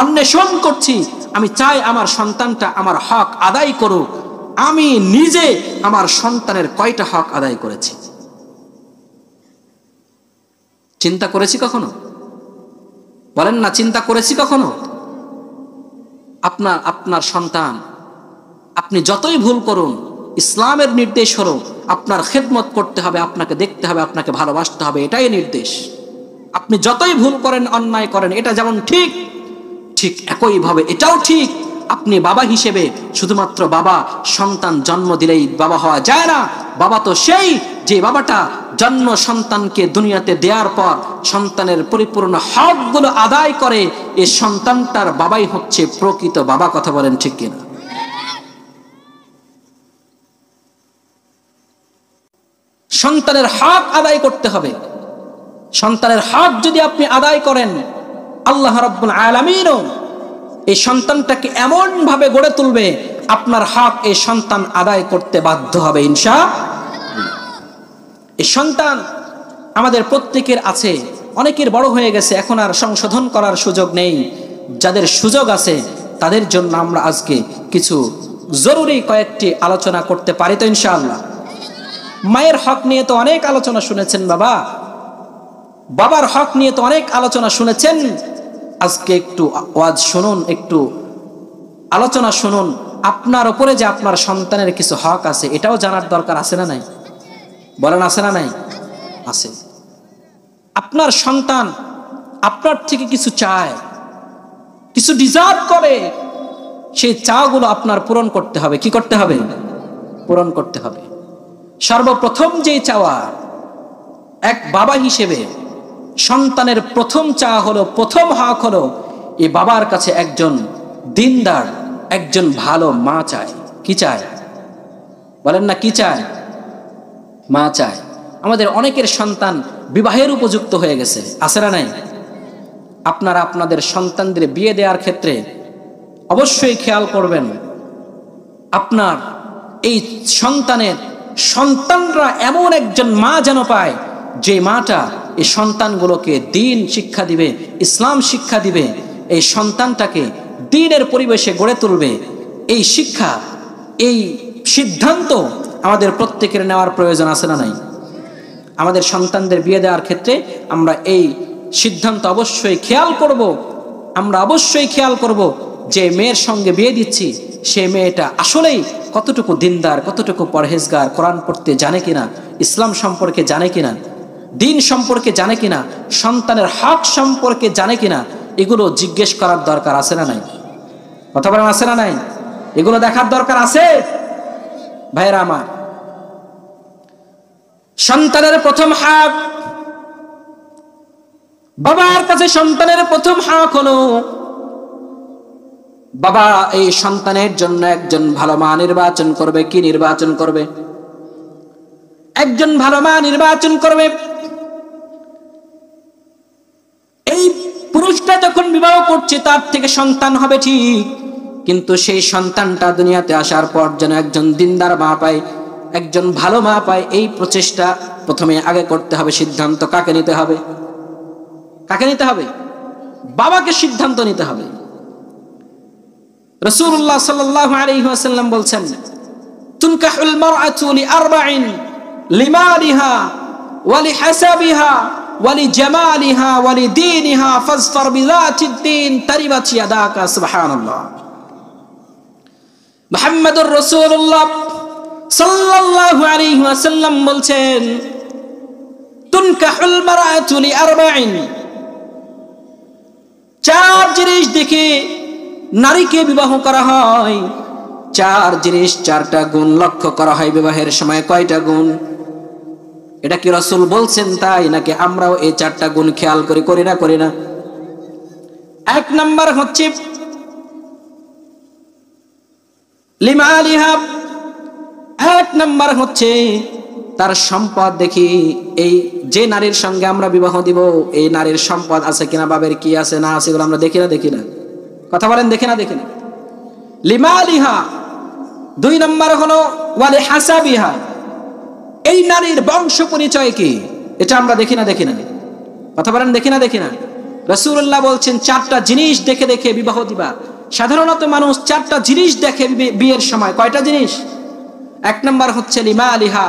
অন্বেষণ করছি, আমি চাই আমার সন্তানটা আমার হক আদায় করুক। আমি নিজে আমার সন্তানের কয়টা হক আদায় করেছি? চিন্তা করেছি কখনো? বলেন না, চিন্তা করেছি কখনো? আপনার সন্তান, আপনি যতই ভুল করুন, ইসলামের নির্দেশ হলো আপনার খেদমত করতে হবে, আপনাকে দেখতে হবে, আপনাকে ভালোবাসতে হবে, এটাই নির্দেশ। আপনি যতই ভুল করেন, অন্যায় করেন, এটা যেমন ঠিক, ঠিক একইভাবে এটাও ঠিক। আপনি বাবা হিসেবে শুধুমাত্র বাবা, সন্তান জন্ম দিলেই বাবা হওয়া যায় না। বাবা তো সেই যে বাবাটা জন্ম সন্তানকে দুনিয়াতে দেওয়ার পর সন্তানের পরিপূর্ণ হকগুলো আদায় করে, এই সন্তানটার বাবাই হচ্ছে প্রকৃত বাবা। কথা বলেন ঠিক কিনা? সন্তানের হক আদায় করতে হবে। সন্তানের হক যদি আপনি আদায় করেন, আল্লাহ রাব্বুল আলামিনও এই সন্তানটাকে এমন ভাবে গড়ে তুলবে, আপনার হক এই সন্তান আদায় করতে বাধ্য হবে ইনশাআল্লাহ। এই সন্তান আমাদের প্রত্যেকের আছে, অনেকের বড় হয়ে গেছে, এখন আর সংশোধন করার সুযোগ নেই। যাদের সুযোগ আছে তাদের জন্য আমরা আজকে কিছু জরুরি কয়েকটি আলোচনা করতে পারি তো ইনশাআল্লাহ। মায়ের হক নিয়ে তো অনেক আলোচনা শুনেছেন, বাবার হক নিয়ে তো অনেক আলোচনা শুনেছেন। আজকে একটু ওয়াজ শুনুন, একটু আলোচনা শুনুন। আপনার উপরে যে আপনার সন্তানের কিছু হক আছে, এটাও জানার দরকার আছে না নাই? বলেন আছে না নাই? আছে। আপনার সন্তান আপনার থেকে কিছু চায়, কিছু ডিজার্ভ করে, সেই চাওয়াগুলো আপনার পূরণ করতে হবে। কি করতে হবে? পূরণ করতে হবে। সর্বপ্রথম যে চাওয়া, এক বাবা হিসেবে সন্তানের প্রথম চাওয়া হলো, প্রথম হক হলো, এই বাবার কাছে একজন দিনদার, একজন ভালো মা চায়। কি চায়? বলেন না, কি চায়? মা চায়। আমাদের অনেকের সন্তান বিবাহের উপযুক্ত হয়ে গেছে, আছে না নাই? আপনারা আপনাদের সন্তানদের বিয়ে দেওয়ার ক্ষেত্রে অবশ্যই খেয়াল করবেন, আপনার এই সন্তানরা এমন একজন মা যেন পায় যে মাটা এই সন্তানগুলোকে দ্বীন শিক্ষা দিবে, ইসলাম শিক্ষা দিবে, এই সন্তানটাকে দ্বীনের পরিবেশে গড়ে তুলবে, এই শিক্ষা, এই সিদ্ধান্ত আমাদের প্রত্যেকের নেওয়ার প্রয়োজন আছে না নাই? আমাদের সন্তানদের বিয়ে দেওয়ার ক্ষেত্রে আমরা এই সিদ্ধান্ত অবশ্যই খেয়াল করব। আমরা অবশ্যই খেয়াল করব যে মেয়ের সঙ্গে বিয়ে দিচ্ছি সে মেয়েটা আসলেই কতটুকু দিনদার, কতটুকু পরহেজগার, কোরআন পড়তে জানে কিনা, ইসলাম সম্পর্কে জানে কিনা, দিন সম্পর্কে জানে কিনা, সন্তানের হক সম্পর্কে জানে কিনা, এগুলো জিজ্ঞেস করার দরকার আছে না নাই? কথা বলেন আছে না নাই? এগুলো দেখার দরকার আছে ভাইরা আমার। সন্তানের প্রথম হক, বাবার কাছে সন্তানের প্রথম হক হলো বাবা এই সন্তানের জন্য একজন ভালো মা নির্বাচন করবে। কি নির্বাচন করবে? একজন ভালো মা নির্বাচন করবে। এই পুরুষটা যখন বিবাহ করছে তার থেকে সন্তান হবে ঠিক, কিন্তু সেই সন্তানটা দুনিয়াতে আসার পর যেন একজন দিনদার মা পায়, একজন ভালো মা পায়, এই প্রচেষ্টা প্রথমে আগে করতে হবে। সিদ্ধান্ত কাকে নিতে হবে? কাকে নিতে হবে? বাবাকে সিদ্ধান্ত নিতে হবে। রাসূলুল্লাহ সাল্লাল্লাহু আলাইহি ওয়াসাল্লাম বলছেন, তুনকাহুল মারআতু লিআরবাইন লিমালিহা ওয়া লিহাসাবিহা ওয়া লিজামালিহা ওয়া লিদীনিহা ফাজফার বিযাতিদ দীন তারিবাত ইয়াদাকা। সুবহানাল্লাহ। মুহাম্মদুর রাসূলুল্লাহ সাল্লাল্লাহু আলাইহি ওয়াসাল্লাম বলছেন, তুনকাহুল মারআতু লিআরবাইন, চার জিনিস দেখে নারীকে বিবাহ করা হয়। চার জিনিস, চারটা গুণ লক্ষ্য করা হয় বিবাহের সময়। কয়টা গুণ? এটা কি রাসূল বলছেন তাই, নাকি আমরাও এই চারটা গুণ খেয়াল করি না? করি না। এক নাম্বার হচ্ছে লিমালিহা, এক নাম্বার হচ্ছে তার সম্পদ দেখি। এই যে নারীর সঙ্গে আমরা বিবাহ দিব এই নারীর সম্পদ আছে কিনা, বাবার কি আছে না আছে, এগুলো আমরা দেখি না? কথা বলেন, দেখি না? লিমালিহা। দুই নাম্বার হলো ওয়ালি হাসাবিহা, এই নারীর বংশ পরিচয় কি, এটা আমরা দেখি না? কথা বলেন, দেখি না? রাসূলুল্লাহ বলছেন চারটা জিনিস দেখে দেখে বিবাহ দিবা। সাধারণত মানুষ চারটা জিনিস দেখে বিয়ের সময়। কয়টা জিনিস? এক নাম্বার হচ্ছে লিমালিহা,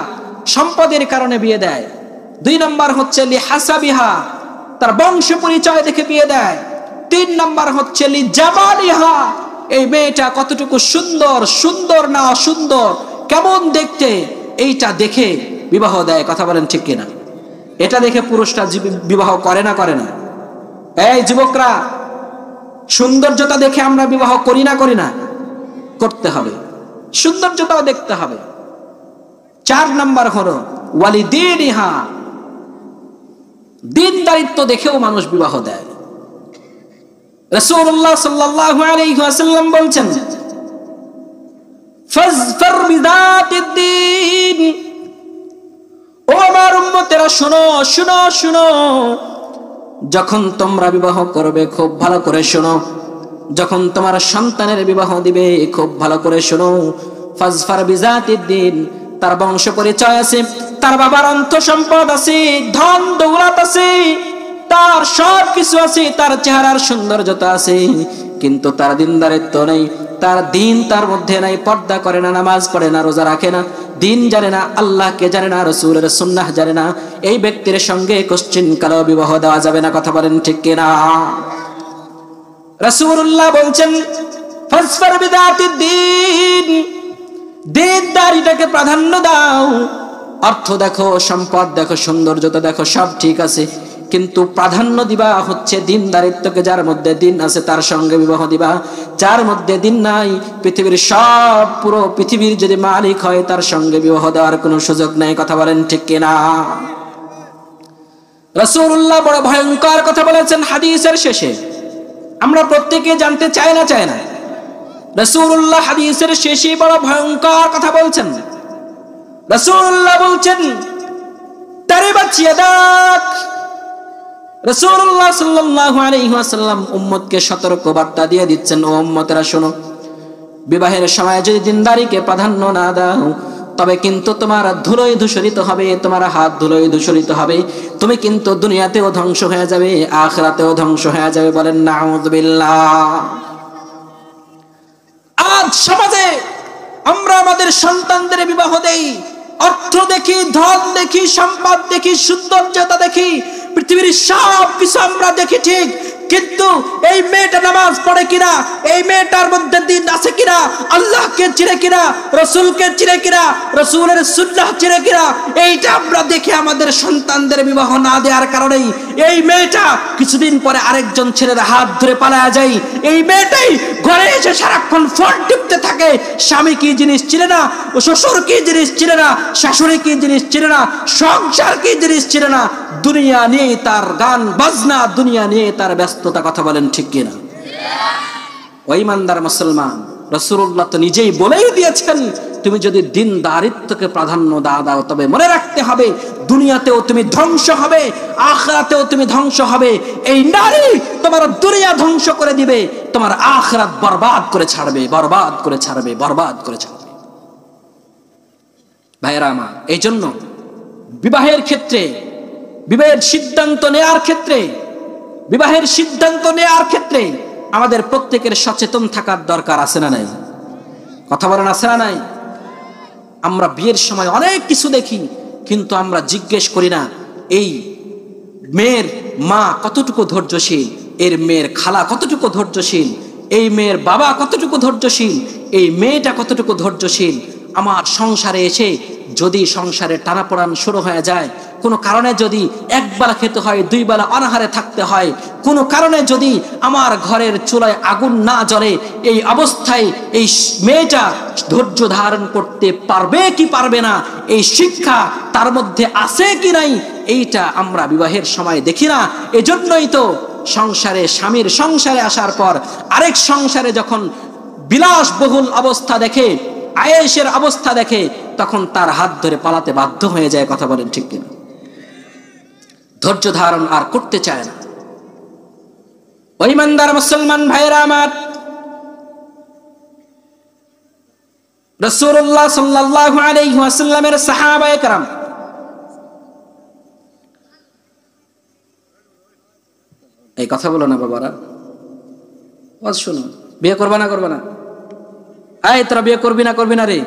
সম্পদের কারণে বিয়ে দেয়। দুই নাম্বার হচ্ছে লিহাসাবিহা, তার বংশ পরিচয় দেখে বিয়ে দেয়। তিন নাম্বার হচ্ছে লিজামালিহা, এই মেয়েটা কতটুকু সুন্দর না অসুন্দর, কেমন দেখতে, এইটা দেখে বিবাহ দেয়। কথা বলেন ঠিক কিনা? এটা দেখে পুরুষরা বিবাহ করে না? এই যুবকরা, সৌন্দর্যতা দেখে আমরা বিবাহ করি না? করতে হবে, সৌন্দর্যতাও দেখতে হবে। চার নাম্বার হলো ওয়ালিদিনিহা, দিনদারিত্ব দেখেও মানুষ বিবাহ দেয়। রাসূলুল্লাহ সাল্লাল্লাহু আলাইহি ওয়াসাল্লাম বলছেন, ফাজফার বিযাতিদ দীন, ও আমার উম্মতেরা শুনো, যখন তোমরা বিবাহ করবে খুব ভালো করে শোনো, যখন তোমার সন্তানের বিবাহ দিবে খুব ভালো করে শোনো। ফাজফার বিযাতিদ দীন, তার বংশ পরিচয় আছে, তার বাবার অর্থ সম্পদ আছে, ধন দৌলত আছে, তার সব কিছু আছে, তার চেহারার সৌন্দর্যতা আছে, কিন্তু তার দিনদারিত্ব নেই, তার দিন তার মধ্যে নাই, পর্দা করে না, নামাজ পড়ে না, রোজা রাখে না, দিন জানে না, আল্লাহকে জানে না, রাসূলের সুন্নাহ জানে না, এই ব্যক্তির সঙ্গে কোশ্চিন কালো বিবাহ দেওয়া যাবে না। কথা বলেন ঠিক কিনা? রাসূলুল্লাহ বলছেন, ফাসফার বিযাতিদ দীন, দিনদারিটাকে প্রাধান্য দাও। অর্থ দেখো, সম্পদ দেখো, সৌন্দর্যতা দেখো, সব ঠিক আছে, কিন্তু প্রাধান্য দিবা হচ্ছে দিনদারিত্বকে। যার মধ্যে দিন আছে তার সঙ্গে বিবাহ দিবা, যার মধ্যে দিন নাই, পৃথিবীর পুরো পৃথিবীর যদি মালিক হয় তার সঙ্গে বিবাহ দেওয়ার কোনো সুযোগ নাই। কথা বলেন ঠিক কিনা? রাসূলুল্লাহ বড় ভয়ঙ্কর কথা বলেছেন হাদিসের শেষে। আমরা প্রত্যেকে জানতে চাই না? রাসূলুল্লাহ হাদিসের শেষে বড় ভয়ঙ্কর কথা বলছেন। রাসূলুল্লাহ বলছেন, তারিবাত ইয়াদাক। রাসূলুল্লাহ সাল্লাল্লাহু আলাইহি ওয়াসাল্লাম উম্মতকে সতর্ক বার্তা দিয়ে দিচ্ছেন, ও উম্মতেরা শোনো, বিবাহের সময় যদি দিনদারিকে প্রাধান্য না দাও, তবে কিন্তু তোমার ধুলোয় ধূসরিত হবে, তোমার হাত ধুলোয় ধূসরিত হবে, তুমি কিন্তু দুনিয়াতেও ধ্বংস হয়ে যাবে, আখিরাতেও ধ্বংস হয়ে যাবে। বলেন নাউযুবিল্লাহ। আজ সমাজে আমরা আমাদের সন্তানদের বিবাহ দেই, অর্থ দেখি, ধন দেখি, সম্পদ দেখি, সৌন্দর্যতা দেখি, পৃথিবীর সব কিছু আমরা দেখি ঠিক, কিন্তু এই মেয়েটা নামাজ পড়ে কিনা, এই মেয়েটার মধ্যে দিন আছে কিনা, আল্লাহকে চিনে কিনা, রসুলকে চিনে কিনা, রসুলের সুন্নাহ চিনে কিনা, এইটা আমরা দেখে আমাদের সন্তানদের বিবাহ না দেওয়ার কারণেই এই মেয়েটা কিছুদিন পরে আরেকজন ছেলের হাত ধরে পালায়া যায়। এই মেয়েটাই ঘরে এসে সারাক্ষণ ফোন টিপতে থাকে, স্বামী কি জিনিস চিনে না, ও শ্বশুর কি জিনিস চিনে না, শাশুড়ি কি জিনিস চিনে না, সংসার কি জিনিস চিনে না, দুনিয়া নিয়ে তার গান বাজনা, দুনিয়া নিয়ে তার ব্যস্ততা। কথা বলেন ঠিক কিনা? ওই ইমানদার মুসলমান, রাসূলুল্লাহ তো নিজেই বলেই দিয়েছেন, তুমি যদি দিনদারিত্বকে প্রাধান্য দাও তবে মনে রাখতে হবে দুনিয়াতেও তুমি ধ্বংস হবে, আখিরাতেও তুমি ধ্বংস হবে। এই নারী তোমার দুনিয়া ধ্বংস করে দিবে, তোমার আখিরাত বরবাদ করে ছাড়বে, বরবাদ করে ছাড়বে, বরবাদ করে ছাড়বে। ভাইরা আমার, এই জন্য বিবাহের ক্ষেত্রে, বিবাহের সিদ্ধান্ত নেওয়ার ক্ষেত্রে, বিবাহের সিদ্ধান্ত নেওয়ার ক্ষেত্রে আমাদের প্রত্যেকের সচেতন থাকার দরকার আছে না নাই? কথা বলেন আছে না নাই? আমরা বিয়ের সময় অনেক কিছু দেখি, কিন্তু আমরা জিজ্ঞেস করি না এই মেয়ের মা কতটুকু ধৈর্যশীল, এর মেয়ের খালা কতটুকু ধৈর্যশীল, এই মেয়ের বাবা কতটুকু ধৈর্যশীল, এই মেয়েটা কতটুকু ধৈর্যশীল। আমার সংসারে এসে যদি সংসারে টানাপোড়ান শুরু হয়ে যায়, কোনো কারণে যদি একবেলা খেতে হয়, দুই বেলা অনাহারে থাকতে হয়, কোনো কারণে যদি আমার ঘরের চুলায় আগুন না জ্বলে, এই অবস্থায় এই মেয়েটা ধৈর্য ধারণ করতে পারবে কি পারবে না, এই শিক্ষা তার মধ্যে আছে কি নাই, এইটা আমরা বিবাহের সময় দেখি না। এজন্যই তো সংসারে, স্বামীর সংসারে আসার পর আরেক সংসারে যখন বিলাসবহুল অবস্থা দেখে, আয়েশের অবস্থা দেখে, তখন তার হাত ধরে পালাতে বাধ্য হয়ে যায়। কথা বলেন ঠিক কিনা? ধৈর্য ধারণ আর করতে চায় না। ওই ইমানদার মুসলমান ভাইরা আমার, রাসূলুল্লাহ সাল্লাল্লাহু আলাইহি ওয়াসাল্লামের সাহাবায়ে কেরাম এই কথা বলো না বাবারা, ওয়াজ শুনো। বিয়ে করবা না, করবা না? এই তোরা বিয়ে করবি না রে?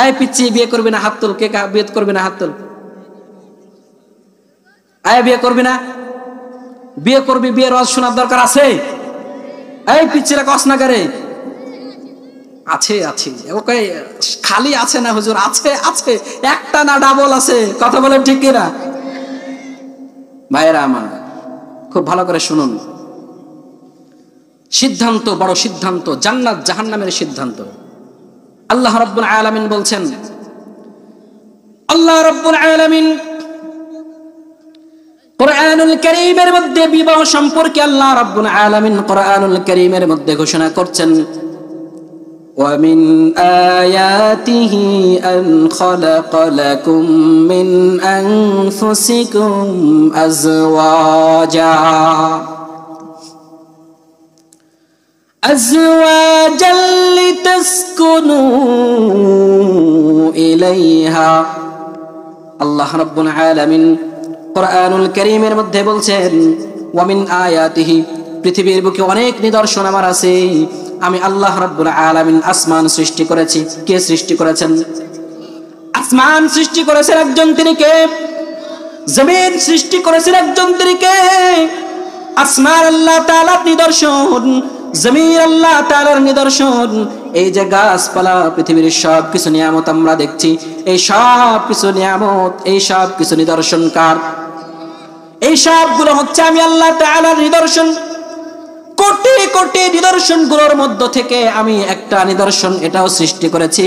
এই পিচ্ছি, বিয়ে করবি না? হাত তুল। কে বিয়ে করবি না? হাত তুল। এই বিয়ে করবি না? বিয়ে করবি, বিয়ের ওয়াজ শোনার দরকার আছে? এই পিচ্ছিরা কস না করে? আছে আছে, ওকে খালি আছে না হুজুর? আছে আছে, একটা না ডাবল আছে। কথা বলেন ঠিক কিনা? ভাইরা আমার, খুব ভালো করে শুনুন। সিদ্ধান্ত, বড় সিদ্ধান্ত, জান্নাত জাহান্নামের সিদ্ধান্ত। আল্লাহ রাব্বুল আলামিন বলছেন, আল্লাহ রাব্বুল আলামিন কুরআনুল কারীমের মধ্যে বিবাহ সম্পর্কে আল্লাহ রাব্বুল আলামিন কুরআনুল কারীমের মধ্যে ঘোষণা করছেন, ওয়া মিন আয়াতিহি আন খালাকা লাকুম মিন আনফুসিকুম আজওয়াজা أزواجا لتسكنوا إليها। আল্লাহ রাব্বুল আলামিন কুরআনুল কারীমের মধ্যে বলছেন, ওয়া মিন আয়াতিহি, পৃথিবীর বুকে অনেক নিদর্শন আমার আছে। আমি আল্লাহ রাব্বুল আলামিন আসমান সৃষ্টি করেছি। কে সৃষ্টি করেছেন? আসমান সৃষ্টি করেছেন একজন, তিনি কে? জমিন সৃষ্টি করেছেন একজন, তিনি কে? আসমান আল্লাহ তাআলার নিদর্শন, জমিন আল্লাহ তাআলার নিদর্শন। এই যে গাছপালা, পৃথিবীর সব কিছু নিয়ামত আমরা দেখছি, এই সব কিছু নিয়ামত, এই সব কিছু নিদর্শন কার? এই সবগুলো হচ্ছে আমি আল্লাহ তাআলার নিদর্শন। কোটি কোটি নিদর্শনগুলোর মধ্য থেকে আমি একটা নিদর্শন এটাও সৃষ্টি করেছি।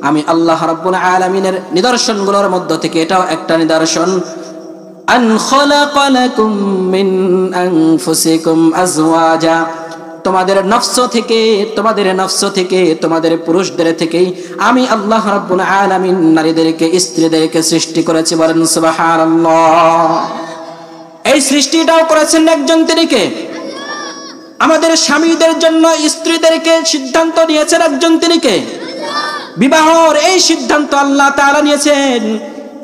আমি আল্লাহ রাব্বুল আলামিনের নিদর্শনগুলোর মধ্য থেকে এটাও একটা নিদর্শন। আন খালাকা লাকুম মিন আনফুসিকুম আজওয়াজা, তোমাদের নফস থেকে, তোমাদের নফস থেকে, তোমাদের পুরুষদের থেকেই আমি আল্লাহ রাব্বুল আলামিন নারীদেরকে, স্ত্রীদেরকে সৃষ্টি করেছি। বলেন সুবহানাল্লাহ। এই সৃষ্টিটাও করেছেন একজন, তিনি কে? আমাদের স্বামীদের জন্য স্ত্রীদেরকে সিদ্ধান্ত নিয়েছেন একজন, তিনি কে? বিবাহর এই সিদ্ধান্ত আল্লাহ তাআলা নিয়েছেন,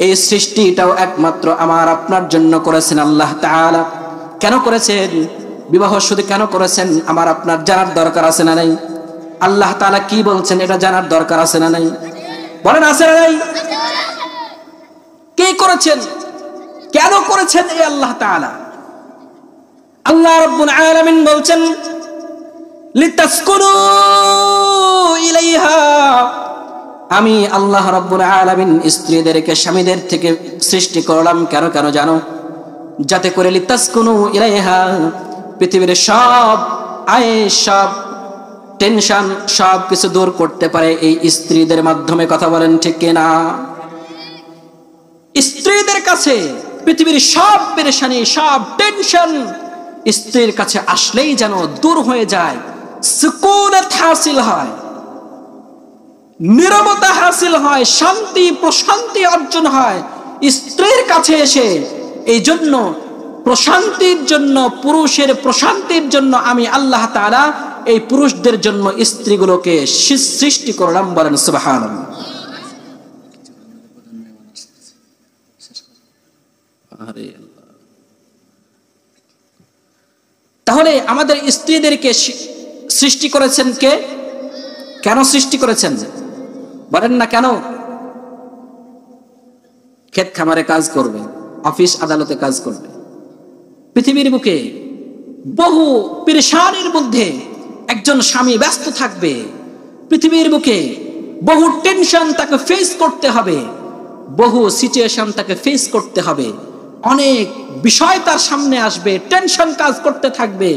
এই সৃষ্টিটাও একমাত্র আমার আপনার জন্য করেছেন আল্লাহ তাআলা। কেন করেছেন? বিবাহ শুধু কেন করেছেন আমার আপনার জানার দরকার আছে না নাই? আল্লাহ তাআলা কি বলছেন এটা জানার দরকার আছে না নাই? বলেন আছে না নাই? কে করেছেন, কেন করেছেন এই আল্লাহ তাআলা? আল্লাহ রাব্বুল আলামিন বলছেন লিতাসকুনু ইলাইহা, আমি আল্লাহ রাব্বুল আলামিন স্ত্রীদেরকে স্বামীদের থেকে সৃষ্টি করলাম কেন কেন জানো? যাতে করে লিতাসকুনু ইলাইহা, পৃথিবীর সব আয়েশ, সব টেনশন, সব কিছু দূর করতে পারে এই স্ত্রীদের মাধ্যমে। কথা বলেন ঠিক কিনা? স্ত্রীদের কাছে পৃথিবীর সব পেরেশানি, সব টেনশন স্ত্রীর কাছে আসলেই যেন দূর হয়ে যায়, সুকুনাত হাসিল হয়, নীরবতা হাসিল হয়, শান্তি প্রশান্তি অর্জন হয় স্ত্রীর কাছে এসে। এই জন্য প্রশান্তির জন্য, পুরুষের প্রশান্তির জন্য আমি আল্লাহ তাআলা এই পুরুষদের জন্য স্ত্রীগুলোকে সৃষ্টি করলাম। বলেন সুবহানাল্লাহ। তাহলে আমাদের স্ত্রীদেরকে সৃষ্টি করেছেন কে? কেন সৃষ্টি করেছেন বলেন না? কেন? ক্ষেত খামারে কাজ করবে, অফিস আদালতে কাজ করবে, পৃথিবীর বুকে বহু পেরেশানির মধ্যে একজন স্বামী ব্যস্ত থাকবে, পৃথিবীর বুকে বহু টেনশন তাকে ফেস করতে হবে, বহু সিচুয়েশন তাকে ফেস করতে হবে, অনেক বিষয় তার সামনে আসবে, টেনশন কাজ করতে থাকবে।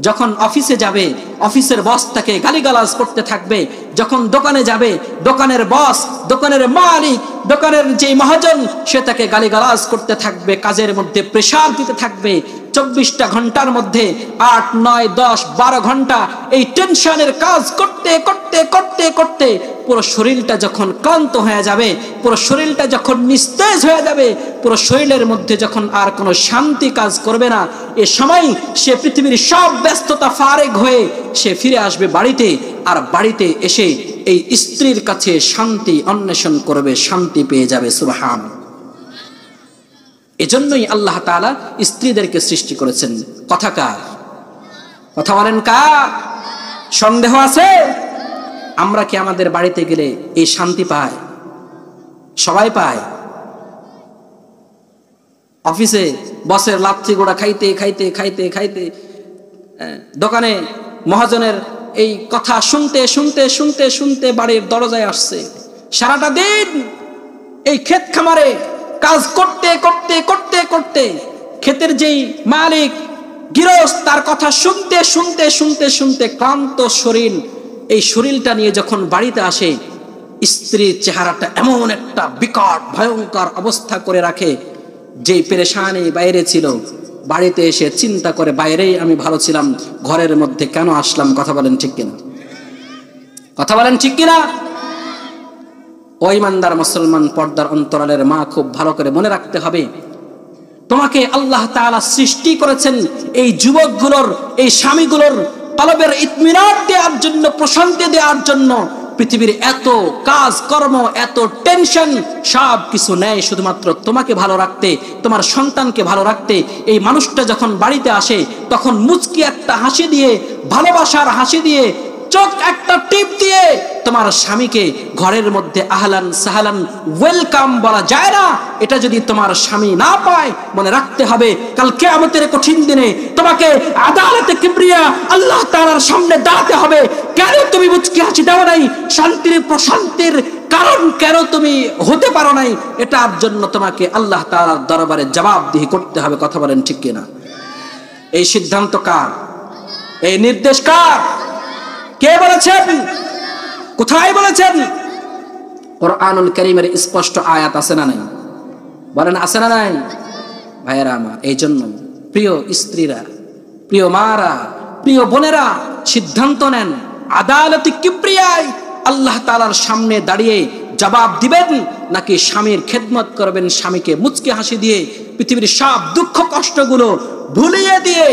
যখন অফিসে যাবে অফিসের বস তাকে গালিগালাজ করতে থাকবে, যখন দোকানে যাবে দোকানের বস, দোকানের মালিক, দোকানের যে মহাজন সে তাকে গালিগালাজ করতে থাকবে, কাজের মধ্যে প্রেসার দিতে থাকবে। 24টা ঘন্টার মধ্যে 8, 9, 10, 12 ঘন্টা এই টেনশনের কাজ করতে করতে করতে করতে পুরো শরীরটা যখন ক্লান্ত হয়ে যাবে, পুরো শরীরটা যখন নিস্তেজ হয়ে যাবে, পুরো শরীরের মধ্যে যখন আর কোনো শান্তি কাজ করবে না, এ সময় সে পৃথিবীর সব ব্যস্ততা ফারেক হয়ে সে ফিরে আসবে বাড়িতে, আর বাড়িতে এসে এই স্ত্রীর কাছে শান্তি অন্বেষণ করবে, শান্তি পেয়ে যাবে। সুবহানাল্লাহ। এজন্যই আল্লাহ তাআলা স্ত্রীদেরকে সৃষ্টি করেছেন। কথা কার? কথা বলেন কার? সন্দেহ আছে? আমরা কি আমাদের বাড়িতে গেলে এই শান্তি পাই? সবাই পায়? অফিসে বসের লাথি গোড়া খাইতে খাইতে খাইতে খাইতে, দোকানে মহাজনের এই কথা শুনতে শুনতে শুনতে শুনতে বাড়ির দরজায় আসছে, সারাটা দিন এই ক্ষেত খামারে কাজ করতে করতে করতে করতে ক্ষেতের যেই মালিক গৃহস্থ তার কথা শুনতে শুনতে শুনতে শুনতে ক্লান্ত শরীর, এই শরীরটা নিয়ে যখন বাড়িতে আসে, স্ত্রীর চেহারাটা এমন একটা বিকট ভয়ঙ্কর অবস্থা করে রাখে, যেই পেরেশানি বাইরে ছিল বাড়িতে এসে চিন্তা করে বাইরেই আমি ভালো ছিলাম, ঘরের মধ্যে কেন আসলাম? কথা বলেন ঠিক কিনা? কথা বলেন ঠিক কিনা? ও ইমানদার মুসলমান, পর্দার অন্তরালের মা, খুব ভালো করে মনে রাখতে হবে, তোমাকে আল্লাহ তাআলা সৃষ্টি করেছেন এই যুবকগুলোর, এই স্বামীগুলোর কলবের ইতমিনান দেওয়ার জন্য, প্রশান্তি দেওয়ার জন্য। পৃথিবীর এত কাজ কর্ম, এত টেনশন সব কিছু নেয় শুধুমাত্র তোমাকে ভালো রাখতে, তোমার সন্তানকে ভালো রাখতে। এই মানুষটা যখন বাড়িতে আসে তখন মুচকি একটা হাসি দিয়ে, ভালোবাসার হাসি দিয়ে, চোখ একটা টিপ দিয়ে তোমার স্বামীকে ঘরের মধ্যে আহলান সাহলান ওয়েলকাম বলা যায় না? এটা যদি তোমার স্বামী না পায়, মনে রাখতে হবে কাল কিয়ামতের কঠিন দিনে তোমাকে আদালতে কিবরিয়া আল্লাহ তাআলার সামনে দাঁড়াতে হবে। কেন তুমি মুচকি হাসি দাও নাই? শান্তির প্রশান্তির কারণ কেন তুমি হতে পারো নাই? এটার জন্য তোমাকে আল্লাহ তাআলার দরবারে জবাবদিহি করতে হবে। কথা বলেন ঠিক কিনা? এই সিদ্ধান্ত কার? এই নির্দেশ কার? কে বলেছেন? কোথায় বলেছেন? কোরআনুল কারীমের স্পষ্ট আয়াত আছে না নাই? বলেন আছে না নাই? ভাইয়েরা আমার, এই জন্য প্রিয় স্ত্রীরা, প্রিয় মারা, প্রিয় বোনেরা সিদ্ধান্ত নেন, আদালতে কিবরিয়ায় আল্লাহ তাআলার সামনে দাঁড়িয়ে জবাব দিবেন, নাকি স্বামীর খেদমত করবেন, স্বামীকে মুচকি হাসি দিয়ে পৃথিবীর সব দুঃখ কষ্টগুলো ভুলিয়ে দিয়ে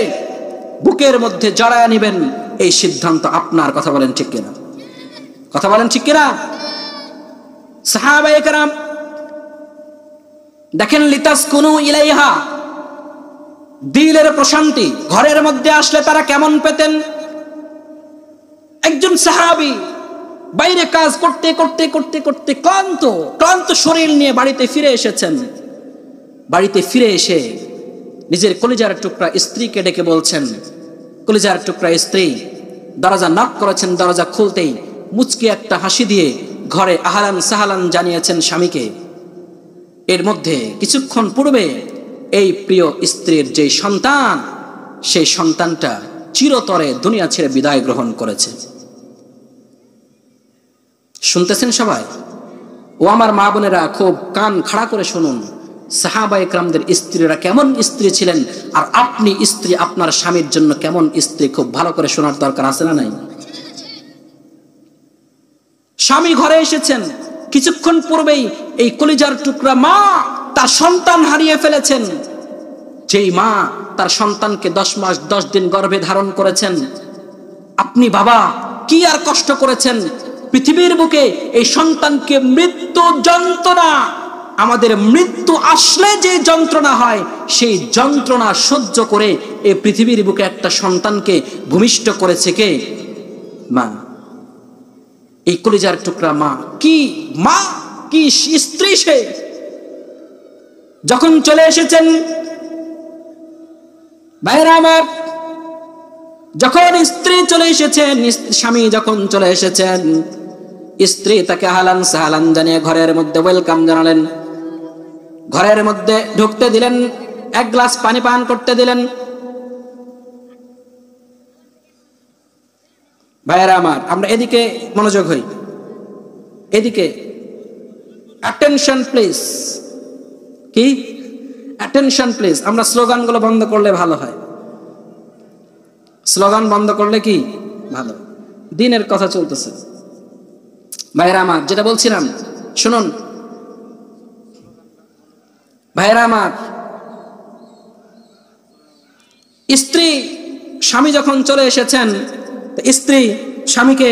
বুকের মধ্যে জড়ায় নেবেন। এই সিদ্ধান্ত আপনার। কথা বলেন ঠিক কিনা? কথা বলেন ঠিক কিনা? সাহাবায়ে কেরাম দেখেন, লিতাসকুনু ইলাইহা, দিলের প্রশান্তি ঘরের মধ্যে আসলে তারা কেমন পেতেন। একজন সাহাবী বাইরে কাজ করতে করতে করতে করতে ক্লান্ত ক্লান্ত শরীর নিয়ে বাড়িতে ফিরে এসেছেন। বাড়িতে ফিরে এসে নিজের কলিজার টুকরা স্ত্রীকে ডেকে বলছেন, কলিজার টুকরা স্ত্রী, দরজা নক করেছেন, দরজা খুলতেই মুচকি একটা হাসি দিয়ে ঘরে আহলান সাহালান জানিয়েছেন স্বামীকে। এর মধ্যে কিছুক্ষণ পূর্বে এই প্রিয় স্ত্রীর যে সন্তান, সেই সন্তানটা চিরতরে দুনিয়া ছেড়ে বিদায় গ্রহণ করেছে। শুনতেছেন সবাই? ও আমার মা বোনেরা, খুব কান খাড়া করে শুনুন, সাহাবায়ে কেরামদের স্ত্রীরা কেমন স্ত্রী ছিলেন, আর আপনি স্ত্রী আপনার স্বামীর জন্য কেমন স্ত্রী, খুব ভালো করে শোনার দরকার আছে না নাই? স্বামী ঘরে এসেছেন, কিছুক্ষণ পূর্বেই এই কলিজার টুকরা মা তার সন্তান হারিয়ে ফেলেছেন। যেই মা তার সন্তানকে 10 মাস 10 দিন গর্ভে ধারণ করেছেন, আপনি বাবা কি আর কষ্ট করেছেন। পৃথিবীর বুকে এই সন্তানকে মৃত্যু যন্ত্রণা, আমাদের মৃত্যু আসলে যে যন্ত্রণা হয়, সেই যন্ত্রণা সহ্য করে এই পৃথিবীর বুকে একটা সন্তানকে ভূমিষ্ঠ করেছে কে? মা। এই কলিজার টুকরা মা, কি মা, কি স্ত্রী সে। যখন চলে এসেছেন ভাইরা আমার, যখন স্ত্রী চলে এসেছেন, স্বামী যখন চলে এসেছেন, স্ত্রী তাকে আহলান সাহলান জানিয়ে ঘরের মধ্যে ওয়েলকাম জানালেন। ঘরের মধ্যে ঢুকতে দিলেন, এক গ্লাস পানি পান করতে দিলেন। ভাইরা আমার, আমরা এদিকে মনোযোগ হই, এদিকে অ্যাটেনশন প্লিজ। কি অ্যাটেনশন প্লিজ? আমরা স্লোগানগুলো বন্ধ করলে ভালো হয়। স্লোগান বন্ধ করলে কি ভালো? দিনের কথা চলতেছে। ভাইরা আমার, যেটা বলছিলাম শুনুন। ভাইরা আমার, স্ত্রী স্বামী যখন চলে এসেছেন, স্ত্রী স্বামীকে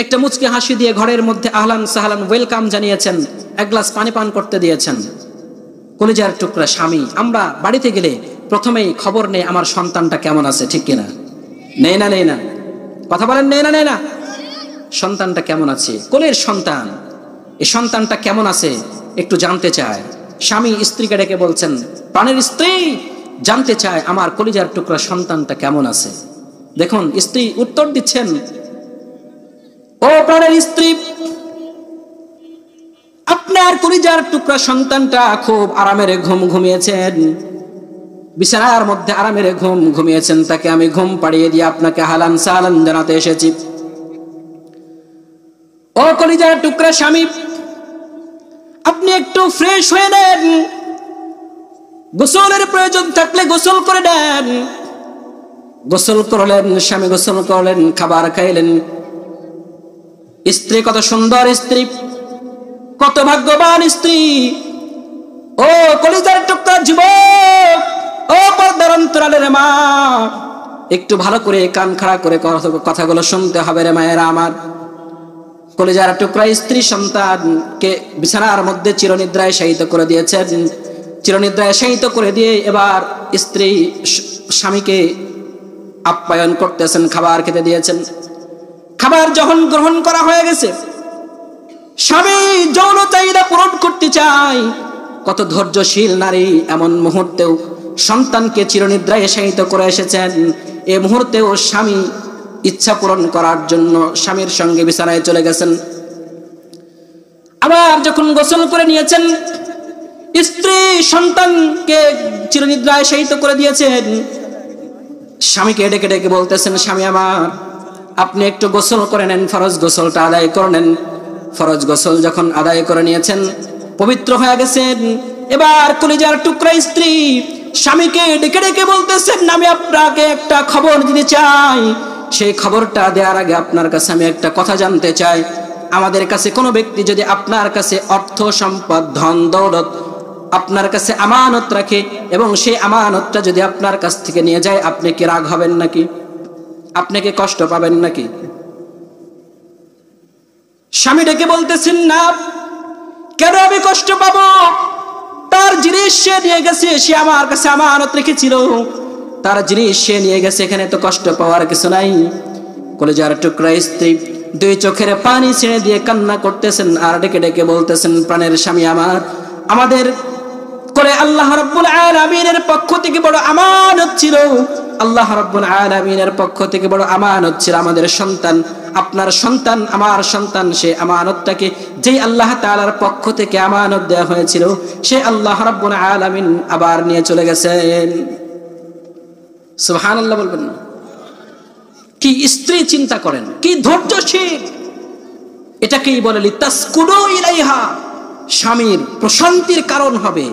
একটা মুচকি হাসি দিয়ে ঘরের মধ্যে আহলান সাহলান ওয়েলকাম জানিয়েছেন, এক গ্লাস পানি পান করতে দিয়েছেন। কলিজার টুকরা স্বামী, আমরা বাড়িতে গেলে প্রথমেই খবর নেই আমার সন্তানটা কেমন আছে, ঠিক কিনা? নেই না? নেই না? কথা বলেন, নেই না? নেই না? সন্তানটা কেমন আছে, কোলের সন্তান, এই সন্তানটা কেমন আছে একটু জানতে চায়। স্বামী স্ত্রীকে ডেকে বলছেন, প্রাণের স্ত্রী, জানতে চায় আমার কলিজার টুকরা সন্তানটা কেমন আছে। দেখুন স্ত্রী উত্তর দিচ্ছেন, ও প্রাণের স্ত্রী, আপনার কলিজার টুকরা সন্তানটা খুব আরামের ঘুম ঘুমিয়েছেন, বিছানার মধ্যে আরামের ঘুম ঘুমিয়েছেন, তাকে আমি ঘুম পাড়িয়ে দিয়ে আপনাকে আহলান সাহলান জানাতে এসেছি। ও কলিজার টুকরা স্বামী, আপনি একটু ফ্রেশ হয়ে নেন, গোসলের প্রয়োজন থাকলে গোসল করে নেন। গোসল করলেন, স্বামী গোসল করলেন, খাবার খাইলেন। স্ত্রী কত সুন্দর স্ত্রী, কত ভাগ্যবান স্ত্রী। ও কলিজার টুকরা যুবক, ও পর্দার অন্তরালের মা, একটু ভালো করে কান খাড়া করে কথাগুলো শুনতে হবে রে মায়েরা আমার। কলিজার টুকরা স্ত্রী সন্তানকে বিছানার মধ্যে চিরনিদ্রায় শায়িত করে দিয়েছেন। চিরনিদ্রায় শায়িত করে দিয়ে এবার স্ত্রী স্বামীকে আপ্যায়ন করতেছেন, খাবার খেতে দিয়েছেন। খাবার যখন গ্রহণ করা হয়ে গেছে, স্বামী যৌন চাহিদা পূরণ করতে চায়। কত ধৈর্যশীল নারী এমন মুহূর্তেও সন্তানকে চিরনিদ্রায় শায়িত করে এসেছেন। এই মুহূর্তেও স্বামী ইচ্ছা পূরণ করার জন্য স্বামীর সঙ্গে বিছানায় চলে গেছেন। আবার যখন গোসল করে নিয়েছেন, স্ত্রী সন্তানকে চিরনিদ্রায় শায়িত করে দিয়েছেন। স্বামীকে ডেকে ডেকে বলতেছেন, স্বামী আমার, আপনি একটু গোসল করে নেন, ফরজ গোসলটা আদায় করে নেন। ফরজ গোসল যখন আদায় করে নিয়েছেন, পবিত্র হয়ে গেছেন, এবার কলিজার টুকরা স্ত্রী স্বামীকে ডেকে ডেকে বলতেছেন, আমি আপনাকে একটা খবর দিতে চাই। সেই খবরটা দেওয়ার আগে আপনার কাছে আমি একটা কথা জানতে চাই। আমাদের কাছে কোনো ব্যক্তি যদি আপনার কাছে অর্থ সম্পদ ধন দৌলত আপনার কাছে আমানত রাখে এবং সেই আমানতটা যদি আপনার কাছ থেকে নিয়ে যায়, আপনি কি রাগ হবেন নাকি? আপনি কি কষ্ট পাবেন নাকি? স্বামী ডেকে বলতেছেন, না, কেন আমি কষ্ট পাবো? তার জিনিস সে নিয়ে গেছে, সে আমার কাছে আমানত রেখেছিল, তার জিনিস সে নিয়ে গেছে, এখানে তো কষ্ট পাওয়ার কিছু নাই। কলেজার টুকরা স্ত্রী দুই চোখের পানি ছেড়ে দিয়ে কান্না করতেছেন আর ডেকে ডেকে বলতেছেন, প্রাণের স্বামী আমার, আমাদের করে আল্লাহ রাব্বুল আলামিনের পক্ষ থেকে বড় আমানত ছিল, আল্লাহ রাব্বুল আলামিনের পক্ষ থেকে বড় আমানত ছিল আমাদের সন্তান, আপনার সন্তান, আমার সন্তান। সে আমানতটাকে যেই আল্লাহ তাআলার পক্ষ থেকে আমানত দেওয়া হয়েছিল, সে আল্লাহ রাব্বুল আলামিন আবার নিয়ে চলে গেছেন। সুবহানাল্লাহ বলবেন না? কি স্ত্রী চিন্তা করেন, কি ধৈর্যশীল। এটাকেই বলে লিতাসকুনু ইলাইহা, স্বামীর প্রশান্তির কারণ হবে।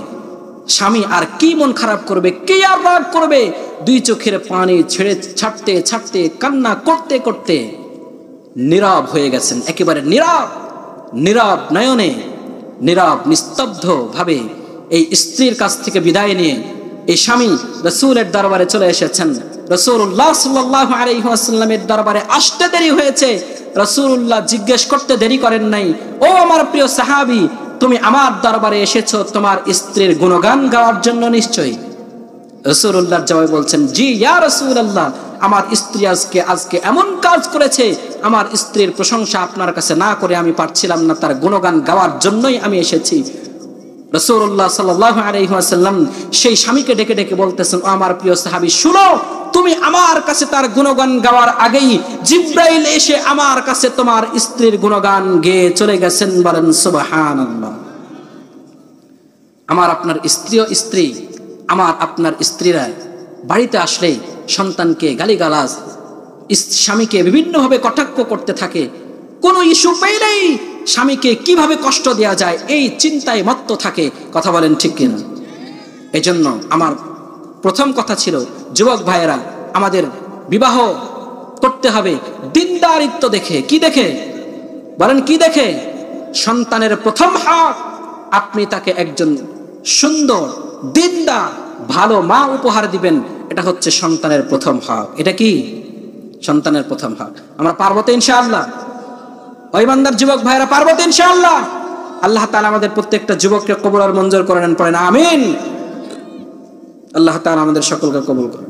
স্বামী আর কি মন খারাপ করবে, কে আর রাগ করবে? দুই চোখের পানি ছেড়ে ছাড়তে ছাড়তে কান্না করতে করতে নীরব হয়ে গেছেন, একেবারে নীরব, নীরব নয়নে, নীরব নিস্তব্ধ ভাবে এই স্ত্রীর কাছ থেকে বিদায় নিয়ে এই স্বামী রাসূলের দরবারে চলে এসেছেন। রাসূলুল্লাহ সাল্লাল্লাহু আলাইহি ওয়াসাল্লামের দরবারে আসতে দেরি হয়েছে। রাসূলুল্লাহ জিজ্ঞেস করতে দেরি করেন নাই, ও আমার প্রিয় সাহাবী, তুমি আমার দরবারে এসেছো তোমার স্ত্রীর গুণগান গাওয়ার জন্য নিশ্চয়ই? রাসূলুল্লাহ জবাবে বলছেন, জি ইয়া রাসূলুল্লাহ, আমার স্ত্রী আজকে এমন কাজ করেছে, আমার স্ত্রীর প্রশংসা আপনার কাছে না করে আমি পারছিলাম না, তার গুণগান গাওয়ার জন্যই আমি এসেছি। রাসূলুল্লাহ সাল্লাল্লাহু আলাইহি ওয়াসাল্লাম সেই স্বামীকে ডেকে ডেকে বলতেছেন, ও আমার প্রিয় সাহাবী, শুনো, তুমি আমার কাছে তার গুণগান গাওয়ার আগেই জিবরাইল এসে আমার কাছে তোমার স্ত্রীর গুণগান গেয়ে চলে গেছেন। বলেন সুবহানাল্লাহ। আমার আপনার স্ত্রী, আমার আপনার স্ত্রীরা বাড়িতে আসলে সন্তানকে গালিগালাজ, স্বামীকে বিভিন্নভাবে কটাক্ষ করতে থাকে। কোনো ইস্যু পেলেই স্বামীকে কিভাবে কষ্ট দেওয়া যায় এই চিন্তায় মত্ত থাকে। কথা বলেন ঠিক কিনা? এজন্য আমার প্রথম কথা ছিল, যুবক ভাইয়েরা, আমাদের বিবাহ করতে হবে দিনদারিত্ব দেখে। কি দেখে? বলেন কি দেখে? সন্তানের প্রথম হক, আপনি তাকে একজন সুন্দর দিনদার ভালো মা উপহার দিবেন, এটা হচ্ছে সন্তানের প্রথম হক। এটা কি? সন্তানের প্রথম হক। আমরা পারবো তো ইনশাআল্লাহ? ওই ইমানদার যুবক ভাইরা পারবো তো ইনশাআল্লাহ? আল্লাহ তাআলা আমাদের প্রত্যেকটা যুবককে কবুল আর মঞ্জুর করে নেন, পড়েন আমিন। আল্লাহ তাআলা আমাদের সকলকে কবুল করুন।